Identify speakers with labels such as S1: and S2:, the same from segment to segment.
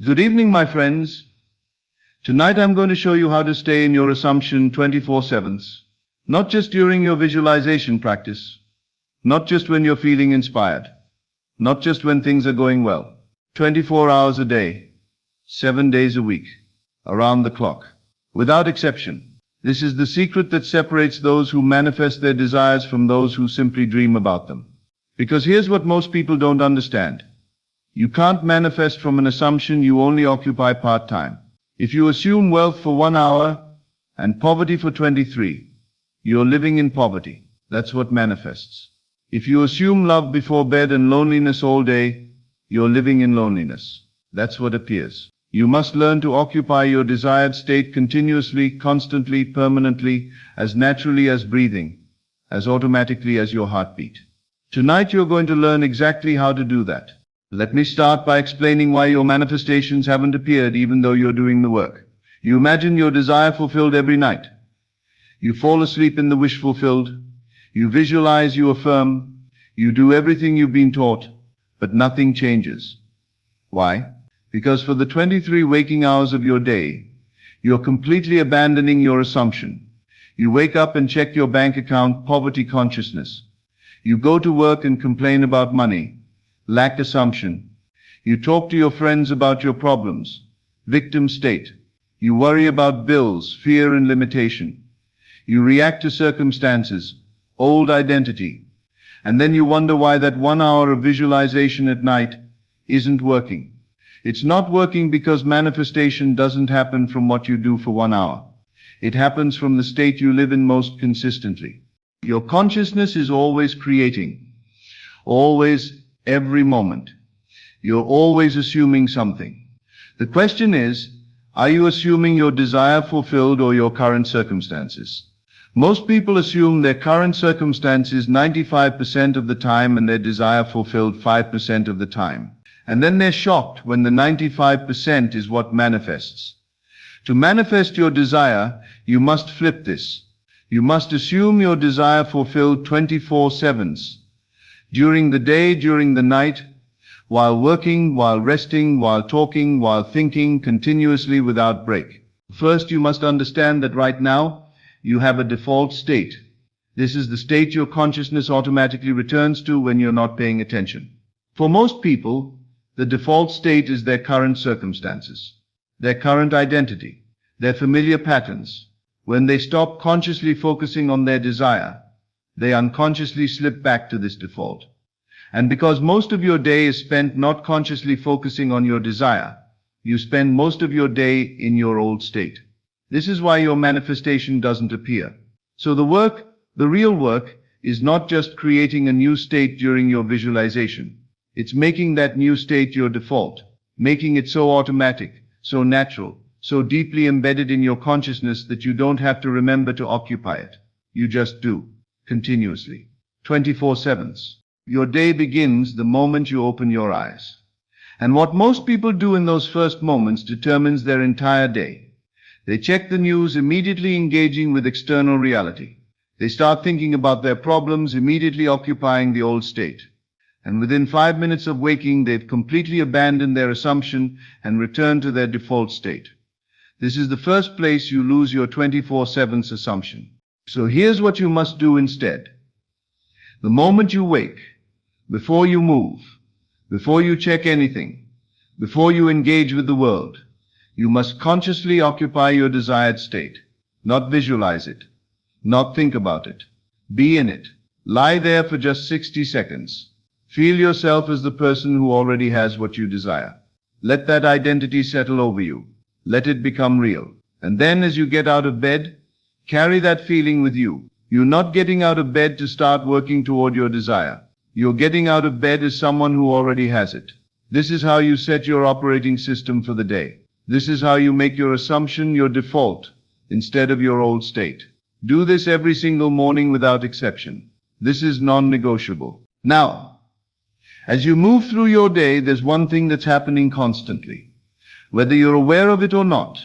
S1: Good evening, my friends. Tonight I'm going to show you how to stay in your assumption 24/7. Not just during your visualization practice, not just when you're feeling inspired, not just when things are going well. 24 hours a day, 7 days a week, around the clock, without exception. This is the secret that separates those who manifest their desires from those who simply dream about them. Because here's what most people don't understand. You can't manifest from an assumption you only occupy part-time. If you assume wealth for 1 hour and poverty for 23, you're living in poverty. That's what manifests. If you assume love before bed and loneliness all day, you're living in loneliness. That's what appears. You must learn to occupy your desired state continuously, constantly, permanently, as naturally as breathing, as automatically as your heartbeat. Tonight you're going to learn exactly how to do that. Let me start by explaining why your manifestations haven't appeared even though you're doing the work. You imagine your desire fulfilled every night. You fall asleep in the wish fulfilled. You visualize, you affirm. You do everything you've been taught, but nothing changes. Why? Because for the 23 waking hours of your day, you're completely abandoning your assumption. You wake up and check your bank account, poverty consciousness. You go to work and complain about money, lack assumption. You talk to your friends about your problems, victim state. You worry about bills, fear and limitation. You react to circumstances, old identity. And then you wonder why that 1 hour of visualization at night isn't working. It's not working because manifestation doesn't happen from what you do for 1 hour. It happens from the state you live in most consistently. Your consciousness is always creating, always, every moment. You're always assuming something. The question is, are you assuming your desire fulfilled or your current circumstances? Most people assume their current circumstances 95% of the time and their desire fulfilled 5% of the time. And then they're shocked when the 95% is what manifests. To manifest your desire, you must flip this. You must assume your desire fulfilled 24/7. During the day, during the night, while working, while resting, while talking, while thinking, continuously without break. First, you must understand that right now, you have a default state. This is the state your consciousness automatically returns to when you're not paying attention. For most people, the default state is their current circumstances, their current identity, their familiar patterns. When they stop consciously focusing on their desire, they unconsciously slip back to this default. And because most of your day is spent not consciously focusing on your desire, you spend most of your day in your old state. This is why your manifestation doesn't appear. So the real work, is not just creating a new state during your visualization. It's making that new state your default, making it so automatic, so natural, so deeply embedded in your consciousness that you don't have to remember to occupy it. You just do, continuously, 24/7. Your day begins the moment you open your eyes. And what most people do in those first moments determines their entire day. They check the news, immediately engaging with external reality. They start thinking about their problems, immediately occupying the old state. And within 5 minutes of waking, they've completely abandoned their assumption and returned to their default state. This is the first place you lose your 24/7 assumption. So here's what you must do instead. The moment you wake, before you move, before you check anything, before you engage with the world, you must consciously occupy your desired state. Not visualize it, not think about it. Be in it. Lie there for just 60 seconds. Feel yourself as the person who already has what you desire. Let that identity settle over you. Let it become real. And then as you get out of bed, carry that feeling with you. You're not getting out of bed to start working toward your desire. You're getting out of bed as someone who already has it. This is how you set your operating system for the day. This is how you make your assumption your default instead of your old state. Do this every single morning without exception. This is non-negotiable. Now, as you move through your day, there's one thing that's happening constantly. Whether you're aware of it or not,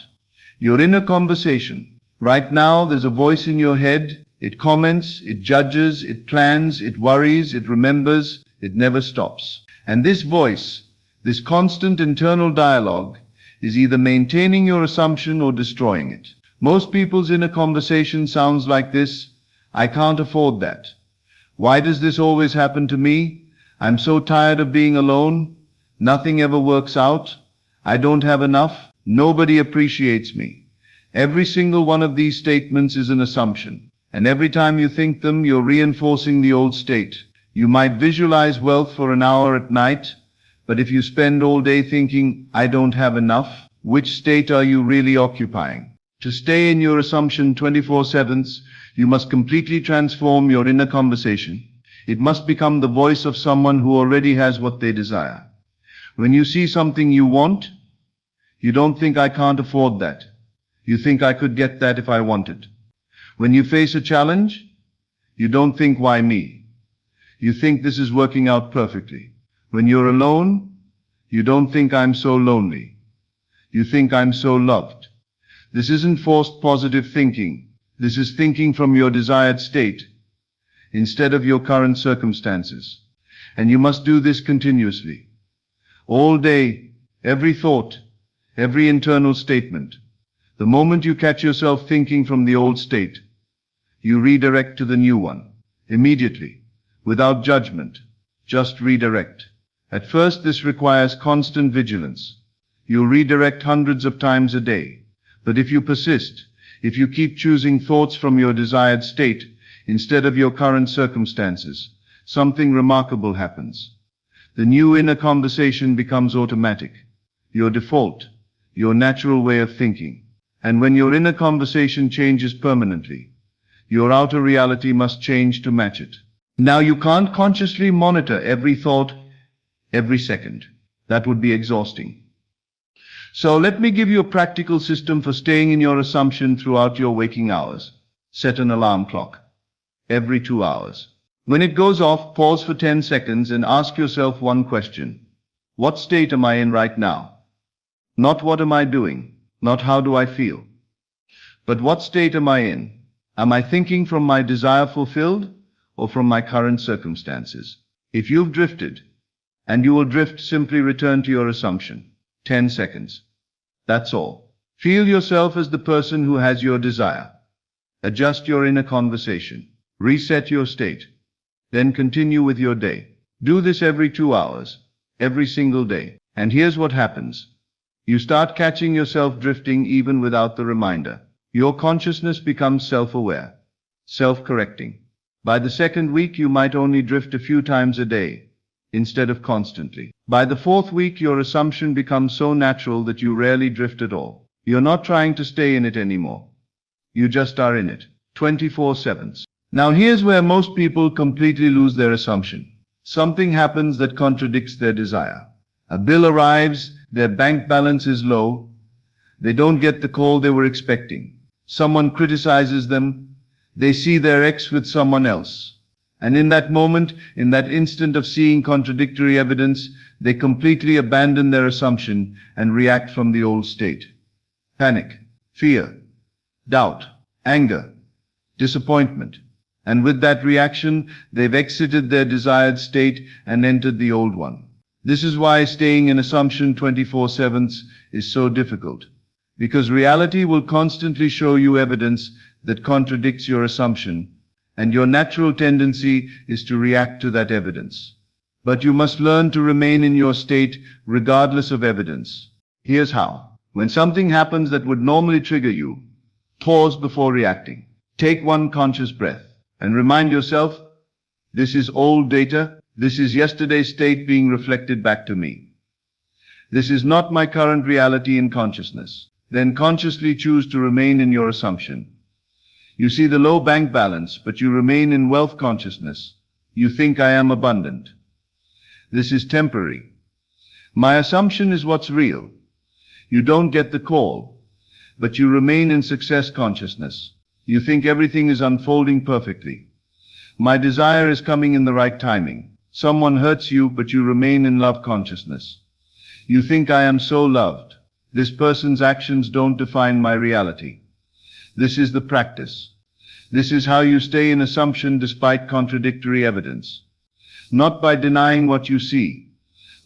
S1: you're in a conversation. Right now, there's a voice in your head. It comments, it judges, it plans, it worries, it remembers, it never stops. And this voice, this constant internal dialogue, is either maintaining your assumption or destroying it. Most people's inner conversation sounds like this: I can't afford that. Why does this always happen to me? I'm so tired of being alone. Nothing ever works out. I don't have enough. Nobody appreciates me. Every single one of these statements is an assumption. And every time you think them, you're reinforcing the old state. You might visualize wealth for an hour at night, but if you spend all day thinking, I don't have enough, which state are you really occupying? To stay in your assumption 24/7, you must completely transform your inner conversation. It must become the voice of someone who already has what they desire. When you see something you want, you don't think, I can't afford that. You think, I could get that if I wanted. When you face a challenge, you don't think, why me? You think, this is working out perfectly. When you're alone, you don't think, I'm so lonely. You think, I'm so loved. This isn't forced positive thinking. This is thinking from your desired state instead of your current circumstances. And you must do this continuously. All day, every thought, every internal statement. The moment you catch yourself thinking from the old state, you redirect to the new one. Immediately, without judgment, just redirect. At first, this requires constant vigilance. You'll redirect hundreds of times a day. But if you persist, if you keep choosing thoughts from your desired state instead of your current circumstances, something remarkable happens. The new inner conversation becomes automatic, your default, your natural way of thinking. And when your inner conversation changes permanently, your outer reality must change to match it. Now you can't consciously monitor every thought, every second. That would be exhausting. So let me give you a practical system for staying in your assumption throughout your waking hours. Set an alarm clock. Every 2 hours. When it goes off, pause for 10 seconds and ask yourself one question. What state am I in right now? Not what am I doing? Not how do I feel? But what state am I in? Am I thinking from my desire fulfilled or from my current circumstances? If you've drifted, and you will drift, simply return to your assumption. 10 seconds. That's all. Feel yourself as the person who has your desire. Adjust your inner conversation. Reset your state. Then continue with your day. Do this every 2 hours, every single day. And here's what happens. You start catching yourself drifting even without the reminder. Your consciousness becomes self-aware, self-correcting. By the second week, you might only drift a few times a day, instead of constantly. By the fourth week, your assumption becomes so natural that you rarely drift at all. You're not trying to stay in it anymore. You just are in it, 24/7. Now here's where most people completely lose their assumption. Something happens that contradicts their desire. A bill arrives, their bank balance is low, they don't get the call they were expecting. Someone criticizes them, they see their ex with someone else. And in that moment, in that instant of seeing contradictory evidence, they completely abandon their assumption and react from the old state. Panic, fear, doubt, anger, disappointment. And with that reaction, they've exited their desired state and entered the old one. This is why staying in assumption 24/7 is so difficult. Because reality will constantly show you evidence that contradicts your assumption, and your natural tendency is to react to that evidence. But you must learn to remain in your state regardless of evidence. Here's how. When something happens that would normally trigger you, pause before reacting. Take one conscious breath and remind yourself, this is old data, this is yesterday's state being reflected back to me. This is not my current reality in consciousness. Then consciously choose to remain in your assumption. You see the low bank balance, but you remain in wealth consciousness. You think, I am abundant. This is temporary. My assumption is what's real. You don't get the call, but you remain in success consciousness. You think everything is unfolding perfectly. My desire is coming in the right timing. Someone hurts you, but you remain in love consciousness. You think, I am so loved. This person's actions don't define my reality. This is the practice. This is how you stay in assumption despite contradictory evidence. Not by denying what you see,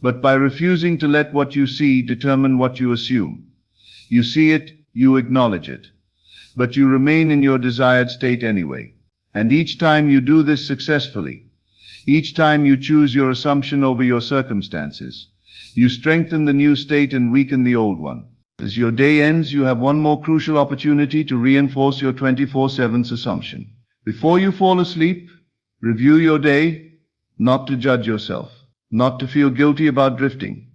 S1: but by refusing to let what you see determine what you assume. You see it, you acknowledge it. But you remain in your desired state anyway. And each time you do this successfully, each time you choose your assumption over your circumstances, you strengthen the new state and weaken the old one. As your day ends, you have one more crucial opportunity to reinforce your 24/7 assumption. Before you fall asleep, review your day, not to judge yourself, not to feel guilty about drifting,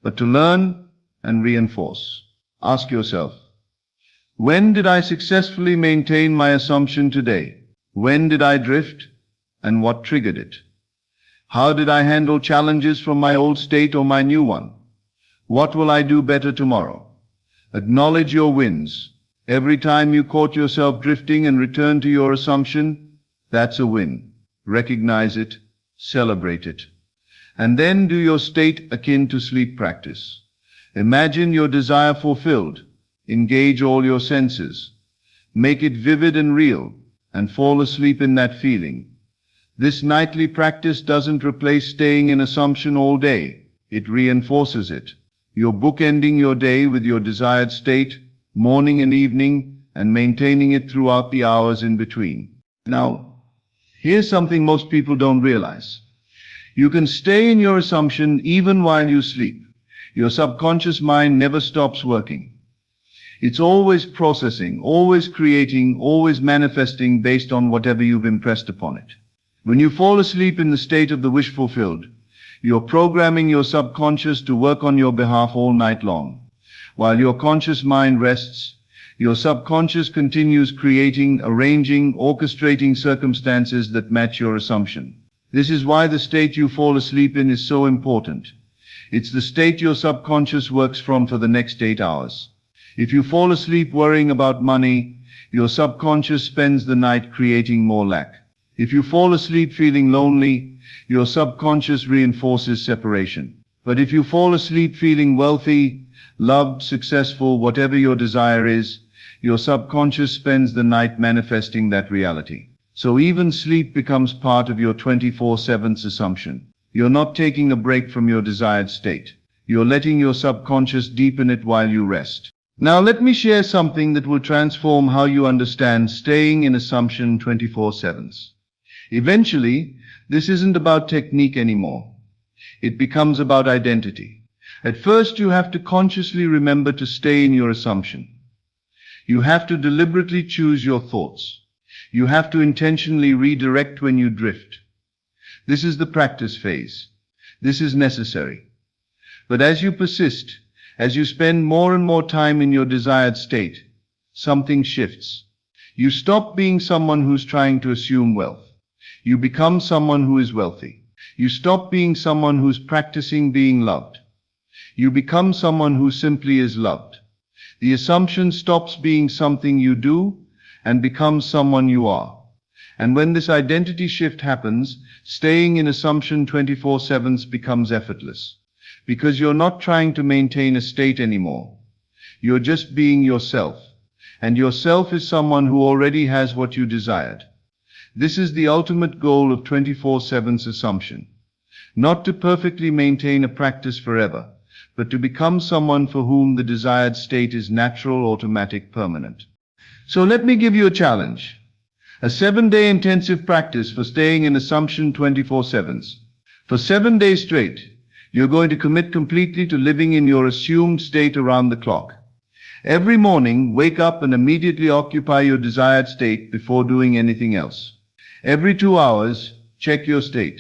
S1: but to learn and reinforce. Ask yourself, when did I successfully maintain my assumption today? When did I drift, and what triggered it? How did I handle challenges from my old state or my new one? What will I do better tomorrow? Acknowledge your wins. Every time you caught yourself drifting and return to your assumption, that's a win. Recognize it, celebrate it. And then do your state akin to sleep practice. Imagine your desire fulfilled. Engage all your senses. Make it vivid and real, and fall asleep in that feeling. This nightly practice doesn't replace staying in assumption all day. It reinforces it. You're bookending your day with your desired state, morning and evening, and maintaining it throughout the hours in between. Now, here's something most people don't realize. You can stay in your assumption even while you sleep. Your subconscious mind never stops working. It's always processing, always creating, always manifesting based on whatever you've impressed upon it. When you fall asleep in the state of the wish fulfilled, you're programming your subconscious to work on your behalf all night long. While your conscious mind rests, your subconscious continues creating, arranging, orchestrating circumstances that match your assumption. This is why the state you fall asleep in is so important. It's the state your subconscious works from for the next 8 hours. If you fall asleep worrying about money, your subconscious spends the night creating more lack. If you fall asleep feeling lonely, your subconscious reinforces separation. But if you fall asleep feeling wealthy, loved, successful, whatever your desire is, your subconscious spends the night manifesting that reality. So even sleep becomes part of your 24/7 assumption. You're not taking a break from your desired state. You're letting your subconscious deepen it while you rest. Now let me share something that will transform how you understand staying in assumption 24/7. Eventually, this isn't about technique anymore. It becomes about identity. At first, you have to consciously remember to stay in your assumption. You have to deliberately choose your thoughts. You have to intentionally redirect when you drift. This is the practice phase. This is necessary. But as you persist, as you spend more and more time in your desired state, something shifts. You stop being someone who's trying to assume wealth. You become someone who is wealthy. You stop being someone who's practicing being loved. You become someone who simply is loved. The assumption stops being something you do and becomes someone you are. And when this identity shift happens, staying in assumption 24/7 becomes effortless. Because you're not trying to maintain a state anymore. You're just being yourself. And yourself is someone who already has what you desired. This is the ultimate goal of 24/7 assumption. Not to perfectly maintain a practice forever, but to become someone for whom the desired state is natural, automatic, permanent. So let me give you a challenge. A 7-day intensive practice for staying in assumption 24/7. For 7 days straight, you're going to commit completely to living in your assumed state around the clock. Every morning, wake up and immediately occupy your desired state before doing anything else. Every 2 hours, check your state.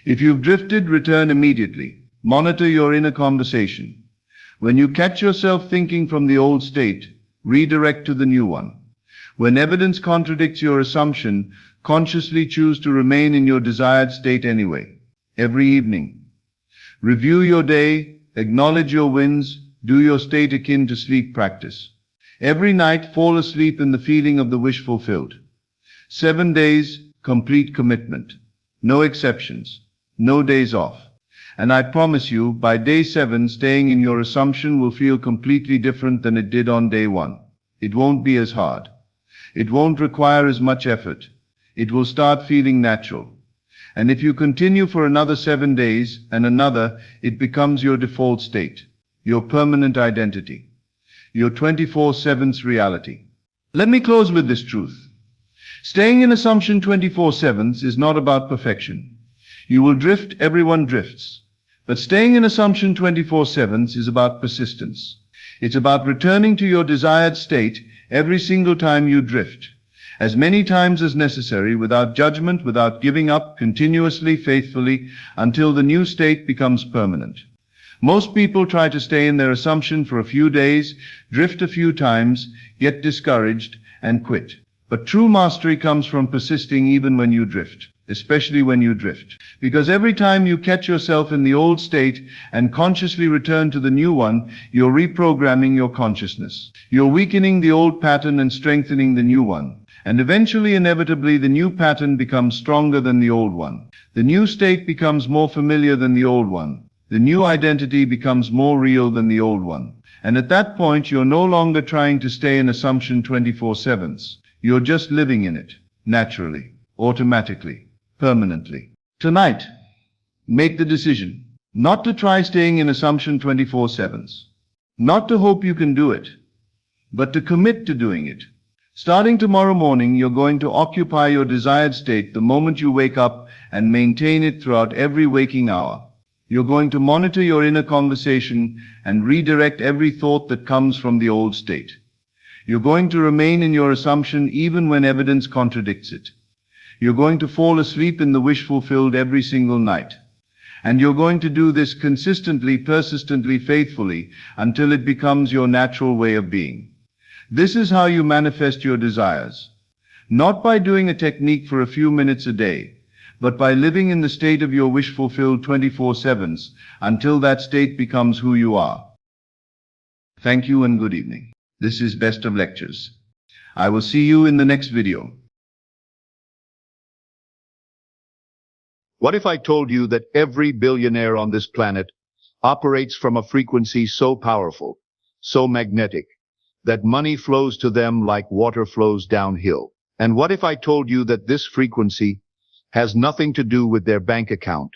S1: If you've drifted, return immediately. Monitor your inner conversation. When you catch yourself thinking from the old state, redirect to the new one. When evidence contradicts your assumption, consciously choose to remain in your desired state anyway. Every evening, review your day, acknowledge your wins, do your state akin to sleep practice. Every night, fall asleep in the feeling of the wish fulfilled. 7 days, complete commitment. No exceptions. No days off. And I promise you, by day 7, staying in your assumption will feel completely different than it did on day 1. It won't be as hard. It won't require as much effort. It will start feeling natural. And if you continue for another 7 days and another, it becomes your default state, your permanent identity. your 24/7 reality. Let me close with this truth. Staying in assumption 24/7 is not about perfection. You will drift, everyone drifts. But staying in assumption 24/7 is about persistence. It's about returning to your desired state every single time you drift, as many times as necessary, without judgment, without giving up, continuously, faithfully, until the new state becomes permanent. Most people try to stay in their assumption for a few days, drift a few times, get discouraged, and quit. But true mastery comes from persisting even when you drift, especially when you drift. Because every time you catch yourself in the old state and consciously return to the new one, you're reprogramming your consciousness. You're weakening the old pattern and strengthening the new one. And eventually, inevitably, the new pattern becomes stronger than the old one. The new state becomes more familiar than the old one. The new identity becomes more real than the old one. And at that point, you're no longer trying to stay in assumption 24/7. You're just living in it, naturally, automatically, permanently. Tonight, make the decision not to try staying in assumption 24/7, not to hope you can do it, but to commit to doing it. Starting tomorrow morning, you're going to occupy your desired state the moment you wake up and maintain it throughout every waking hour. You're going to monitor your inner conversation and redirect every thought that comes from the old state. You're going to remain in your assumption even when evidence contradicts it. You're going to fall asleep in the wish fulfilled every single night. And you're going to do this consistently, persistently, faithfully, until it becomes your natural way of being. This is how you manifest your desires. Not by doing a technique for a few minutes a day, but by living in the state of your wish fulfilled 24/7 until that state becomes who you are. Thank you and good evening. This is Best of Lectures. I will see you in the next video.
S2: What if I told you that every billionaire on this planet operates from a frequency so powerful, so magnetic, that money flows to them like water flows downhill? And what if I told you that this frequency has nothing to do with their bank account,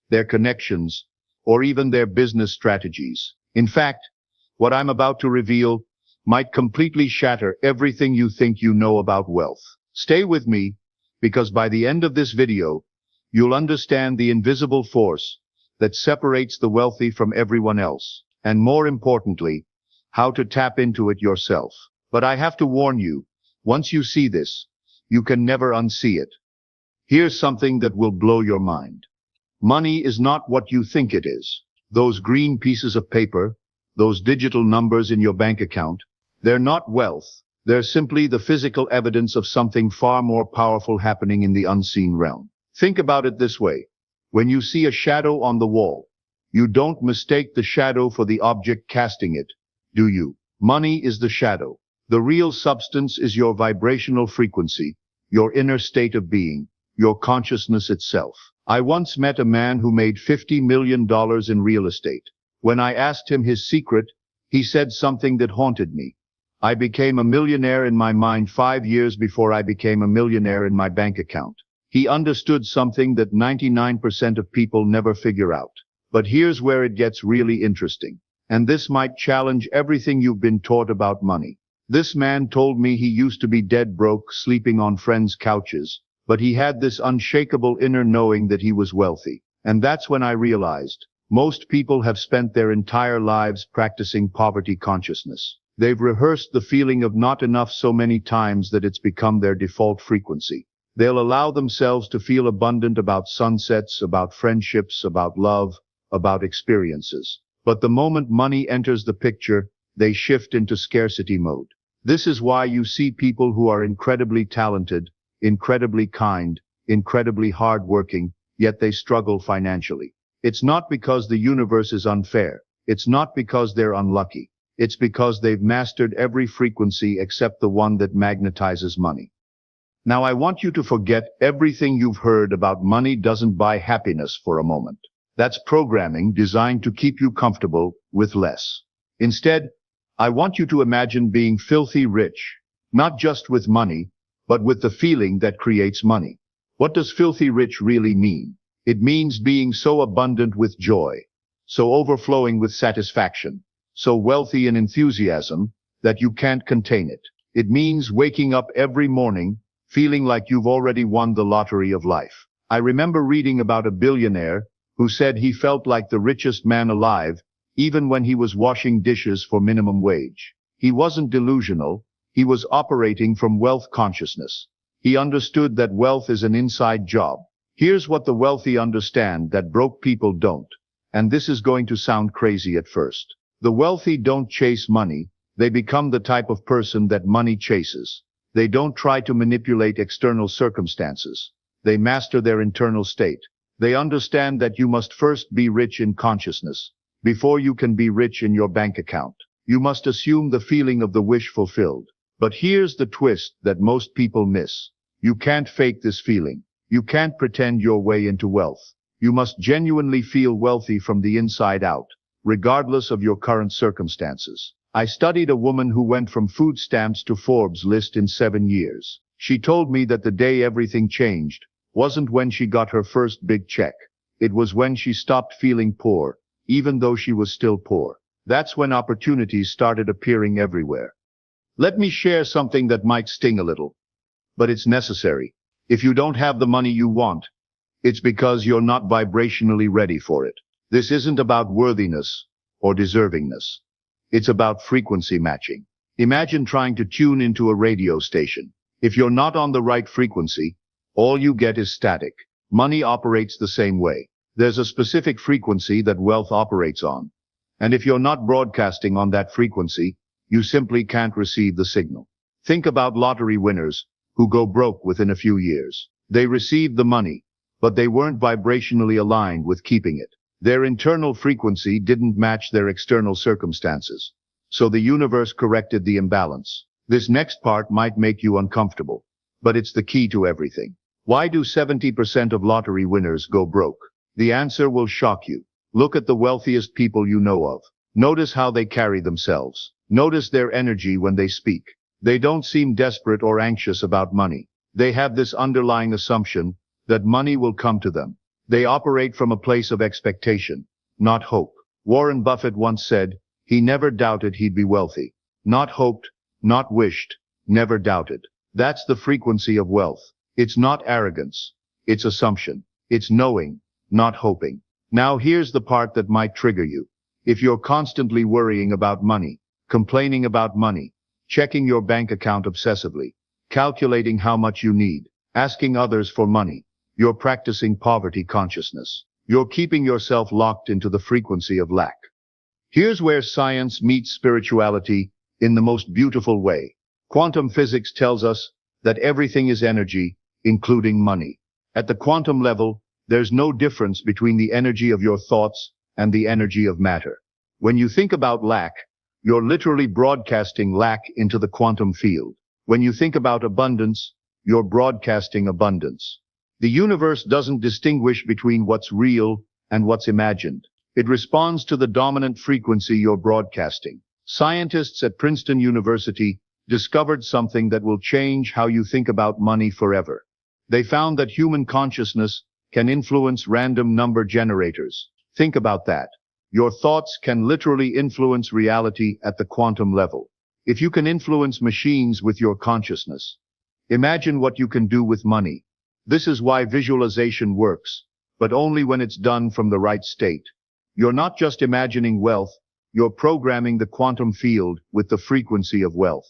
S2: their connections, or even their business strategies? In fact, what I'm about to reveal might completely shatter everything you think you know about wealth. Stay with me, because by the end of this video, you'll understand the invisible force that separates the wealthy from everyone else, and more importantly, how to tap into it yourself. But I have to warn you, once you see this, you can never unsee it. Here's something that will blow your mind. Money is not what you think it is. Those green pieces of paper, those digital numbers in your bank account, they're not wealth. They're simply the physical evidence of something far more powerful happening in the unseen realm. Think about it this way. When you see a shadow on the wall, you don't mistake the shadow for the object casting it, do you? Money is the shadow. The real substance is your vibrational frequency, your inner state of being, your consciousness itself. I once met a man who made $50 million in real estate. When I asked him his secret, he said something that haunted me. I became a millionaire in my mind 5 years before I became a millionaire in my bank account. He understood something that 99% of people never figure out. But here's where it gets really interesting. And this might challenge everything you've been taught about money. This man told me he used to be dead broke, sleeping on friends' couches, but he had this unshakable inner knowing that he was wealthy. And that's when I realized, most people have spent their entire lives practicing poverty consciousness. They've rehearsed the feeling of not enough so many times that it's become their default frequency. They'll allow themselves to feel abundant about sunsets, about friendships, about love, about experiences. But the moment money enters the picture, they shift into scarcity mode. This is why you see people who are incredibly talented, incredibly kind, incredibly hardworking, yet they struggle financially. It's not because the universe is unfair. It's not because they're unlucky. It's because they've mastered every frequency except the one that magnetizes money. Now I want you to forget everything you've heard about money doesn't buy happiness for a moment. That's programming designed to keep you comfortable with less. Instead, I want you to imagine being filthy rich, not just with money, but with the feeling that creates money. What does filthy rich really mean? It means being so abundant with joy, so overflowing with satisfaction, so wealthy in enthusiasm, that you can't contain it. It means waking up every morning feeling like you've already won the lottery of life. I remember reading about a billionaire who said he felt like the richest man alive even when he was washing dishes for minimum wage. He wasn't delusional, he was operating from wealth consciousness. He understood that wealth is an inside job. Here's what the wealthy understand that broke people don't. And this is going to sound crazy at first. The wealthy don't chase money, they become the type of person that money chases. They don't try to manipulate external circumstances. They master their internal state. They understand that you must first be rich in consciousness before you can be rich in your bank account. You must assume the feeling of the wish fulfilled. But here's the twist that most people miss. You can't fake this feeling. You can't pretend your way into wealth. You must genuinely feel wealthy from the inside out, regardless of your current circumstances. I studied a woman who went from food stamps to Forbes list in 7 years. She told me that the day everything changed wasn't when she got her first big check. It was when she stopped feeling poor, even though she was still poor. That's when opportunities started appearing everywhere. Let me share something that might sting a little, but it's necessary. If you don't have the money you want, it's because you're not vibrationally ready for it. This isn't about worthiness or deservingness. It's about frequency matching. Imagine trying to tune into a radio station. If you're not on the right frequency, all you get is static. Money operates the same way. There's a specific frequency that wealth operates on. And if you're not broadcasting on that frequency, you simply can't receive the signal. Think about lottery winners who go broke within a few years. They received the money, but they weren't vibrationally aligned with keeping it. Their internal frequency didn't match their external circumstances. So the universe corrected the imbalance. This next part might make you uncomfortable, but it's the key to everything. Why do 70% of lottery winners go broke? The answer will shock you. Look at the wealthiest people you know of. Notice how they carry themselves. Notice their energy when they speak. They don't seem desperate or anxious about money. They have this underlying assumption that money will come to them. They operate from a place of expectation, not hope. Warren Buffett once said, he never doubted he'd be wealthy. Not hoped, not wished, never doubted. That's the frequency of wealth. It's not arrogance. It's assumption. It's knowing, not hoping. Now here's the part that might trigger you. If you're constantly worrying about money, complaining about money, checking your bank account obsessively, calculating how much you need, asking others for money, you're practicing poverty consciousness. You're keeping yourself locked into the frequency of lack. Here's where science meets spirituality in the most beautiful way. Quantum physics tells us that everything is energy, including money. At the quantum level, there's no difference between the energy of your thoughts and the energy of matter. When you think about lack, you're literally broadcasting lack into the quantum field. When you think about abundance, you're broadcasting abundance. The universe doesn't distinguish between what's real and what's imagined. It responds to the dominant frequency you're broadcasting. Scientists at Princeton University discovered something that will change how you think about money forever. They found that human consciousness can influence random number generators. Think about that. Your thoughts can literally influence reality at the quantum level. If you can influence machines with your consciousness, imagine what you can do with money. This is why visualization works, but only when it's done from the right state. You're not just imagining wealth, you're programming the quantum field with the frequency of wealth.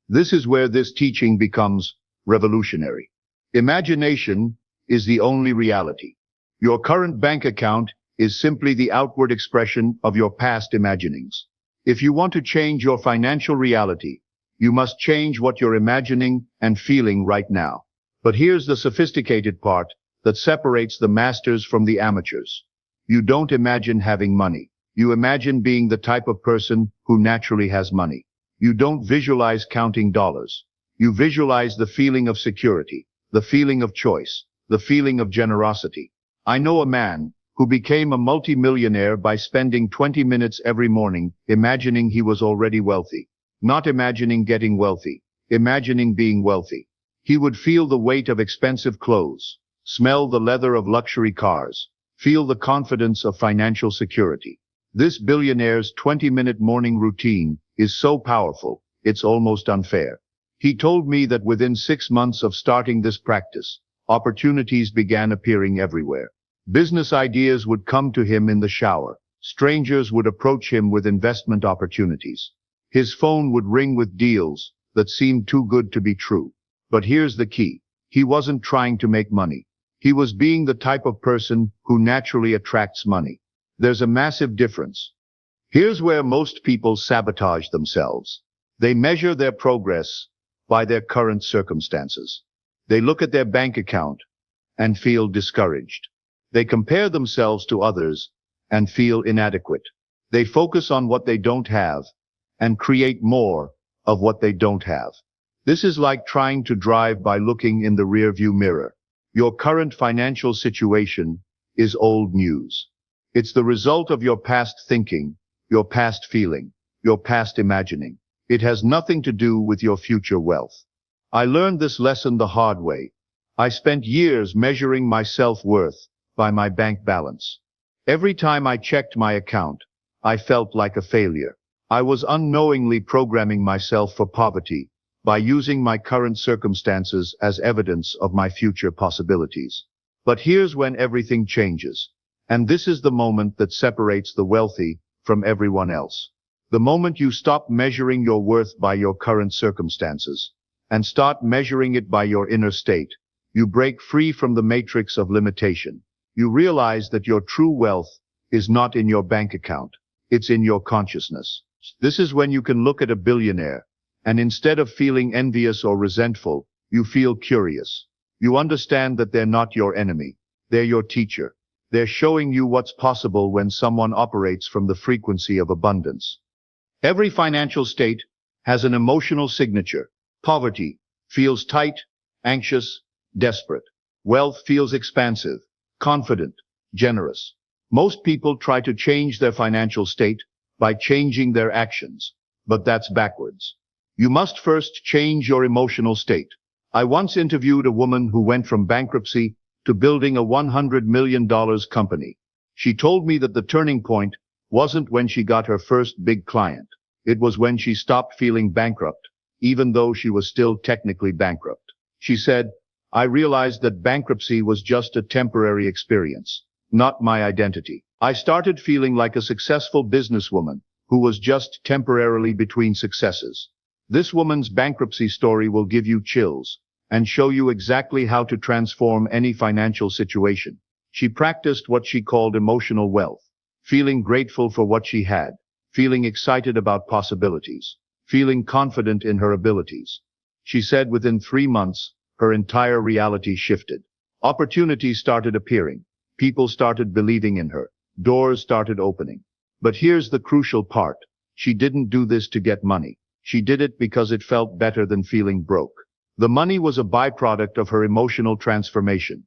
S2: This is where this teaching becomes revolutionary. Imagination is the only reality. Your current bank account is simply the outward expression of your past imaginings. If you want to change your financial reality, you must change what you're imagining and feeling right now. But here's the sophisticated part that separates the masters from the amateurs. You don't imagine having money. You imagine being the type of person who naturally has money. You don't visualize counting dollars. You visualize the feeling of security, the feeling of choice, the feeling of generosity. I know a man who became a multimillionaire by spending 20 minutes every morning imagining he was already wealthy. Not imagining getting wealthy, imagining being wealthy. He would feel the weight of expensive clothes, smell the leather of luxury cars, feel the confidence of financial security. This billionaire's 20-minute morning routine is so powerful, it's almost unfair. He told me that within 6 months of starting this practice, opportunities began appearing everywhere. Business ideas would come to him in the shower. Strangers would approach him with investment opportunities. His phone would ring with deals that seemed too good to be true. But here's the key. He wasn't trying to make money. He was being the type of person who naturally attracts money. There's a massive difference. Here's where most people sabotage themselves. They measure their progress by their current circumstances. They look at their bank account and feel discouraged. They compare themselves to others and feel inadequate. They focus on what they don't have and create more of what they don't have. This is like trying to drive by looking in the rearview mirror. Your current financial situation is old news. It's the result of your past thinking, your past feeling, your past imagining. It has nothing to do with your future wealth. I learned this lesson the hard way. I spent years measuring my self-worth by my bank balance. Every time I checked my account, I felt like a failure. I was unknowingly programming myself for poverty by using my current circumstances as evidence of my future possibilities. But here's when everything changes. And this is the moment that separates the wealthy from everyone else. The moment you stop measuring your worth by your current circumstances and start measuring it by your inner state, you break free from the matrix of limitation. You realize that your true wealth is not in your bank account. It's in your consciousness. This is when you can look at a billionaire, and instead of feeling envious or resentful, you feel curious. You understand that they're not your enemy. They're your teacher. They're showing you what's possible when someone operates from the frequency of abundance. Every financial state has an emotional signature. Poverty feels tight, anxious, desperate. Wealth feels expansive, confident, generous. Most people try to change their financial state by changing their actions, but that's backwards. You must first change your emotional state. I once interviewed a woman who went from bankruptcy to building a $100 million company. She told me that the turning point wasn't when she got her first big client. It was when she stopped feeling bankrupt, even though she was still technically bankrupt. She said, "I realized that bankruptcy was just a temporary experience, not my identity. I started feeling like a successful businesswoman who was just temporarily between successes." This woman's bankruptcy story will give you chills and show you exactly how to transform any financial situation. She practiced what she called emotional wealth, feeling grateful for what she had, feeling excited about possibilities, feeling confident in her abilities. She said within 3 months, her entire reality shifted. Opportunities started appearing. People started believing in her. Doors started opening. But here's the crucial part. She didn't do this to get money. She did it because it felt better than feeling broke. The money was a byproduct of her emotional transformation.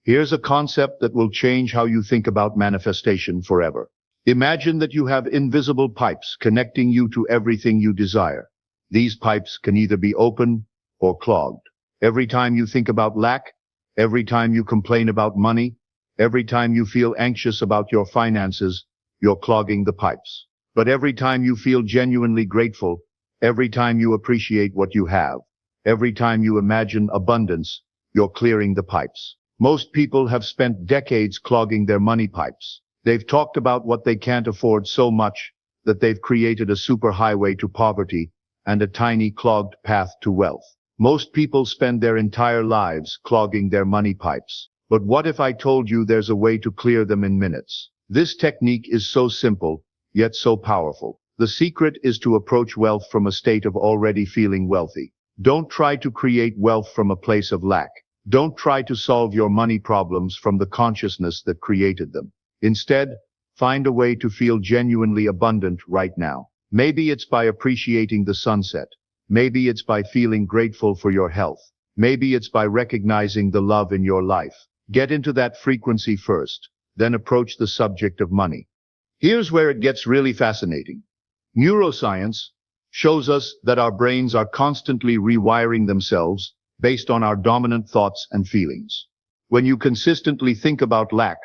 S2: Here's a concept that will change how you think about manifestation forever. Imagine that you have invisible pipes connecting you to everything you desire. These pipes can either be open or clogged. Every time you think about lack, every time you complain about money, every time you feel anxious about your finances, you're clogging the pipes. But every time you feel genuinely grateful, every time you appreciate what you have, every time you imagine abundance, you're clearing the pipes. Most people have spent decades clogging their money pipes. They've talked about what they can't afford so much that they've created a superhighway to poverty and a tiny clogged path to wealth. Most people spend their entire lives clogging their money pipes. But what if I told you there's a way to clear them in minutes? This technique is so simple, yet so powerful. The secret is to approach wealth from a state of already feeling wealthy. Don't try to create wealth from a place of lack. Don't try to solve your money problems from the consciousness that created them. Instead, find a way to feel genuinely abundant right now. Maybe it's by appreciating the sunset. Maybe it's by feeling grateful for your health. Maybe it's by recognizing the love in your life. Get into that frequency first, then approach the subject of money. Here's where it gets really fascinating. Neuroscience shows us that our brains are constantly rewiring themselves based on our dominant thoughts and feelings. When you consistently think about lack,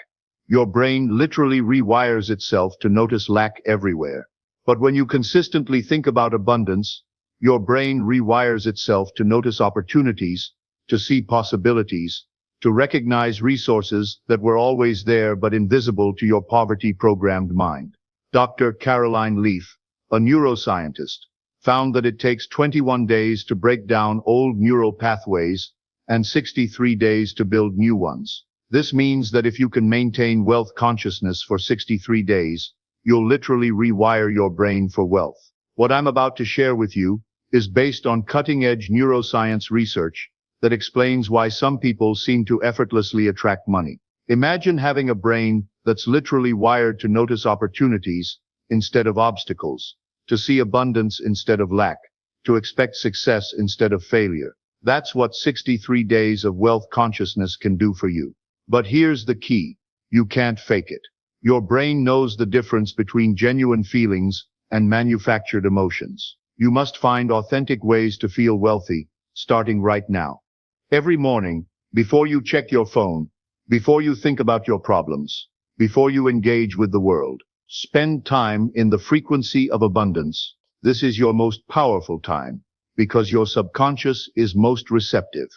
S2: your brain literally rewires itself to notice lack everywhere. But when you consistently think about abundance, your brain rewires itself to notice opportunities, to see possibilities, to recognize resources that were always there but invisible to your poverty-programmed mind. Dr. Caroline Leaf, a neuroscientist, found that it takes 21 days to break down old neural pathways and 63 days to build new ones. This means that if you can maintain wealth consciousness for 63 days, you'll literally rewire your brain for wealth. What I'm about to share with you is based on cutting-edge neuroscience research that explains why some people seem to effortlessly attract money. Imagine having a brain that's literally wired to notice opportunities instead of obstacles, to see abundance instead of lack, to expect success instead of failure. That's what 63 days of wealth consciousness can do for you. But here's the key. You can't fake it. Your brain knows the difference between genuine feelings and manufactured emotions. You must find authentic ways to feel wealthy, starting right now. Every morning, before you check your phone, before you think about your problems, before you engage with the world, spend time in the frequency of abundance. This is your most powerful time, because your subconscious is most receptive.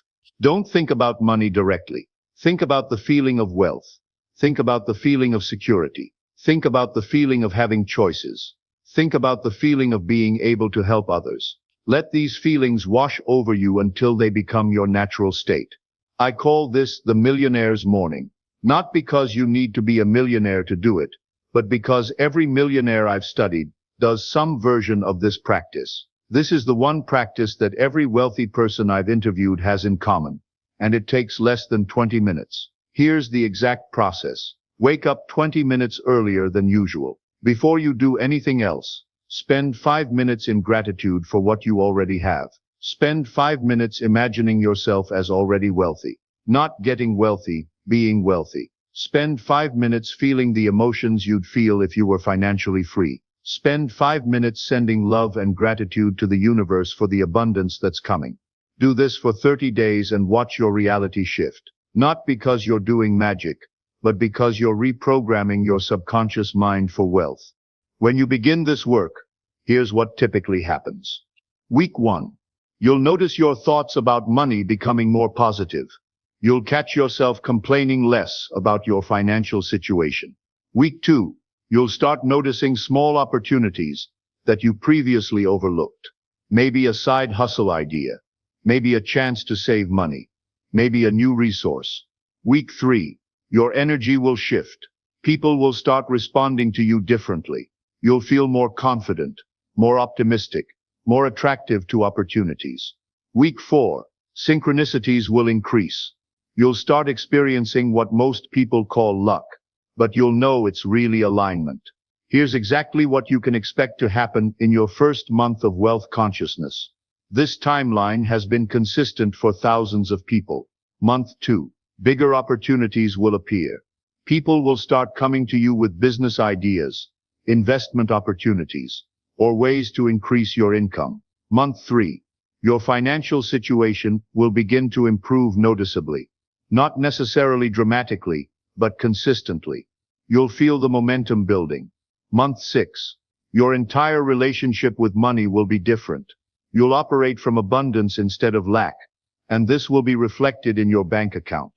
S2: Don't think about money directly. Think about the feeling of wealth. Think about the feeling of security. Think about the feeling of having choices. Think about the feeling of being able to help others. Let these feelings wash over you until they become your natural state. I call this the millionaire's morning. Not because you need to be a millionaire to do it, but because every millionaire I've studied does some version of this practice. This is the one practice that every wealthy person I've interviewed has in common, and it takes less than 20 minutes. Here's the exact process. Wake up 20 minutes earlier than usual. Before you do anything else, spend 5 minutes in gratitude for what you already have. Spend 5 minutes imagining yourself as already wealthy. Not getting wealthy, being wealthy. Spend 5 minutes feeling the emotions you'd feel if you were financially free. Spend 5 minutes sending love and gratitude to the universe for the abundance that's coming. Do this for 30 days and watch your reality shift. Not because you're doing magic, but because you're reprogramming your subconscious mind for wealth. When you begin this work, here's what typically happens. Week 1. You'll notice your thoughts about money becoming more positive. You'll catch yourself complaining less about your financial situation. Week 2. You'll start noticing small opportunities that you previously overlooked. Maybe a side hustle idea. Maybe a chance to save money. Maybe a new resource. Week 3. Your energy will shift. People will start responding to you differently. You'll feel more confident, more optimistic, more attractive to opportunities. Week 4. Synchronicities will increase. You'll start experiencing what most people call luck, but you'll know it's really alignment. Here's exactly what you can expect to happen in your first month of wealth consciousness. This timeline has been consistent for thousands of people. Month 2. Bigger opportunities will appear. People will start coming to you with business ideas, investment opportunities, or ways to increase your income. Month 3. Your financial situation will begin to improve noticeably. Not necessarily dramatically, but consistently. You'll feel the momentum building. Month 6. Your entire relationship with money will be different. You'll operate from abundance instead of lack, and this will be reflected in your bank account.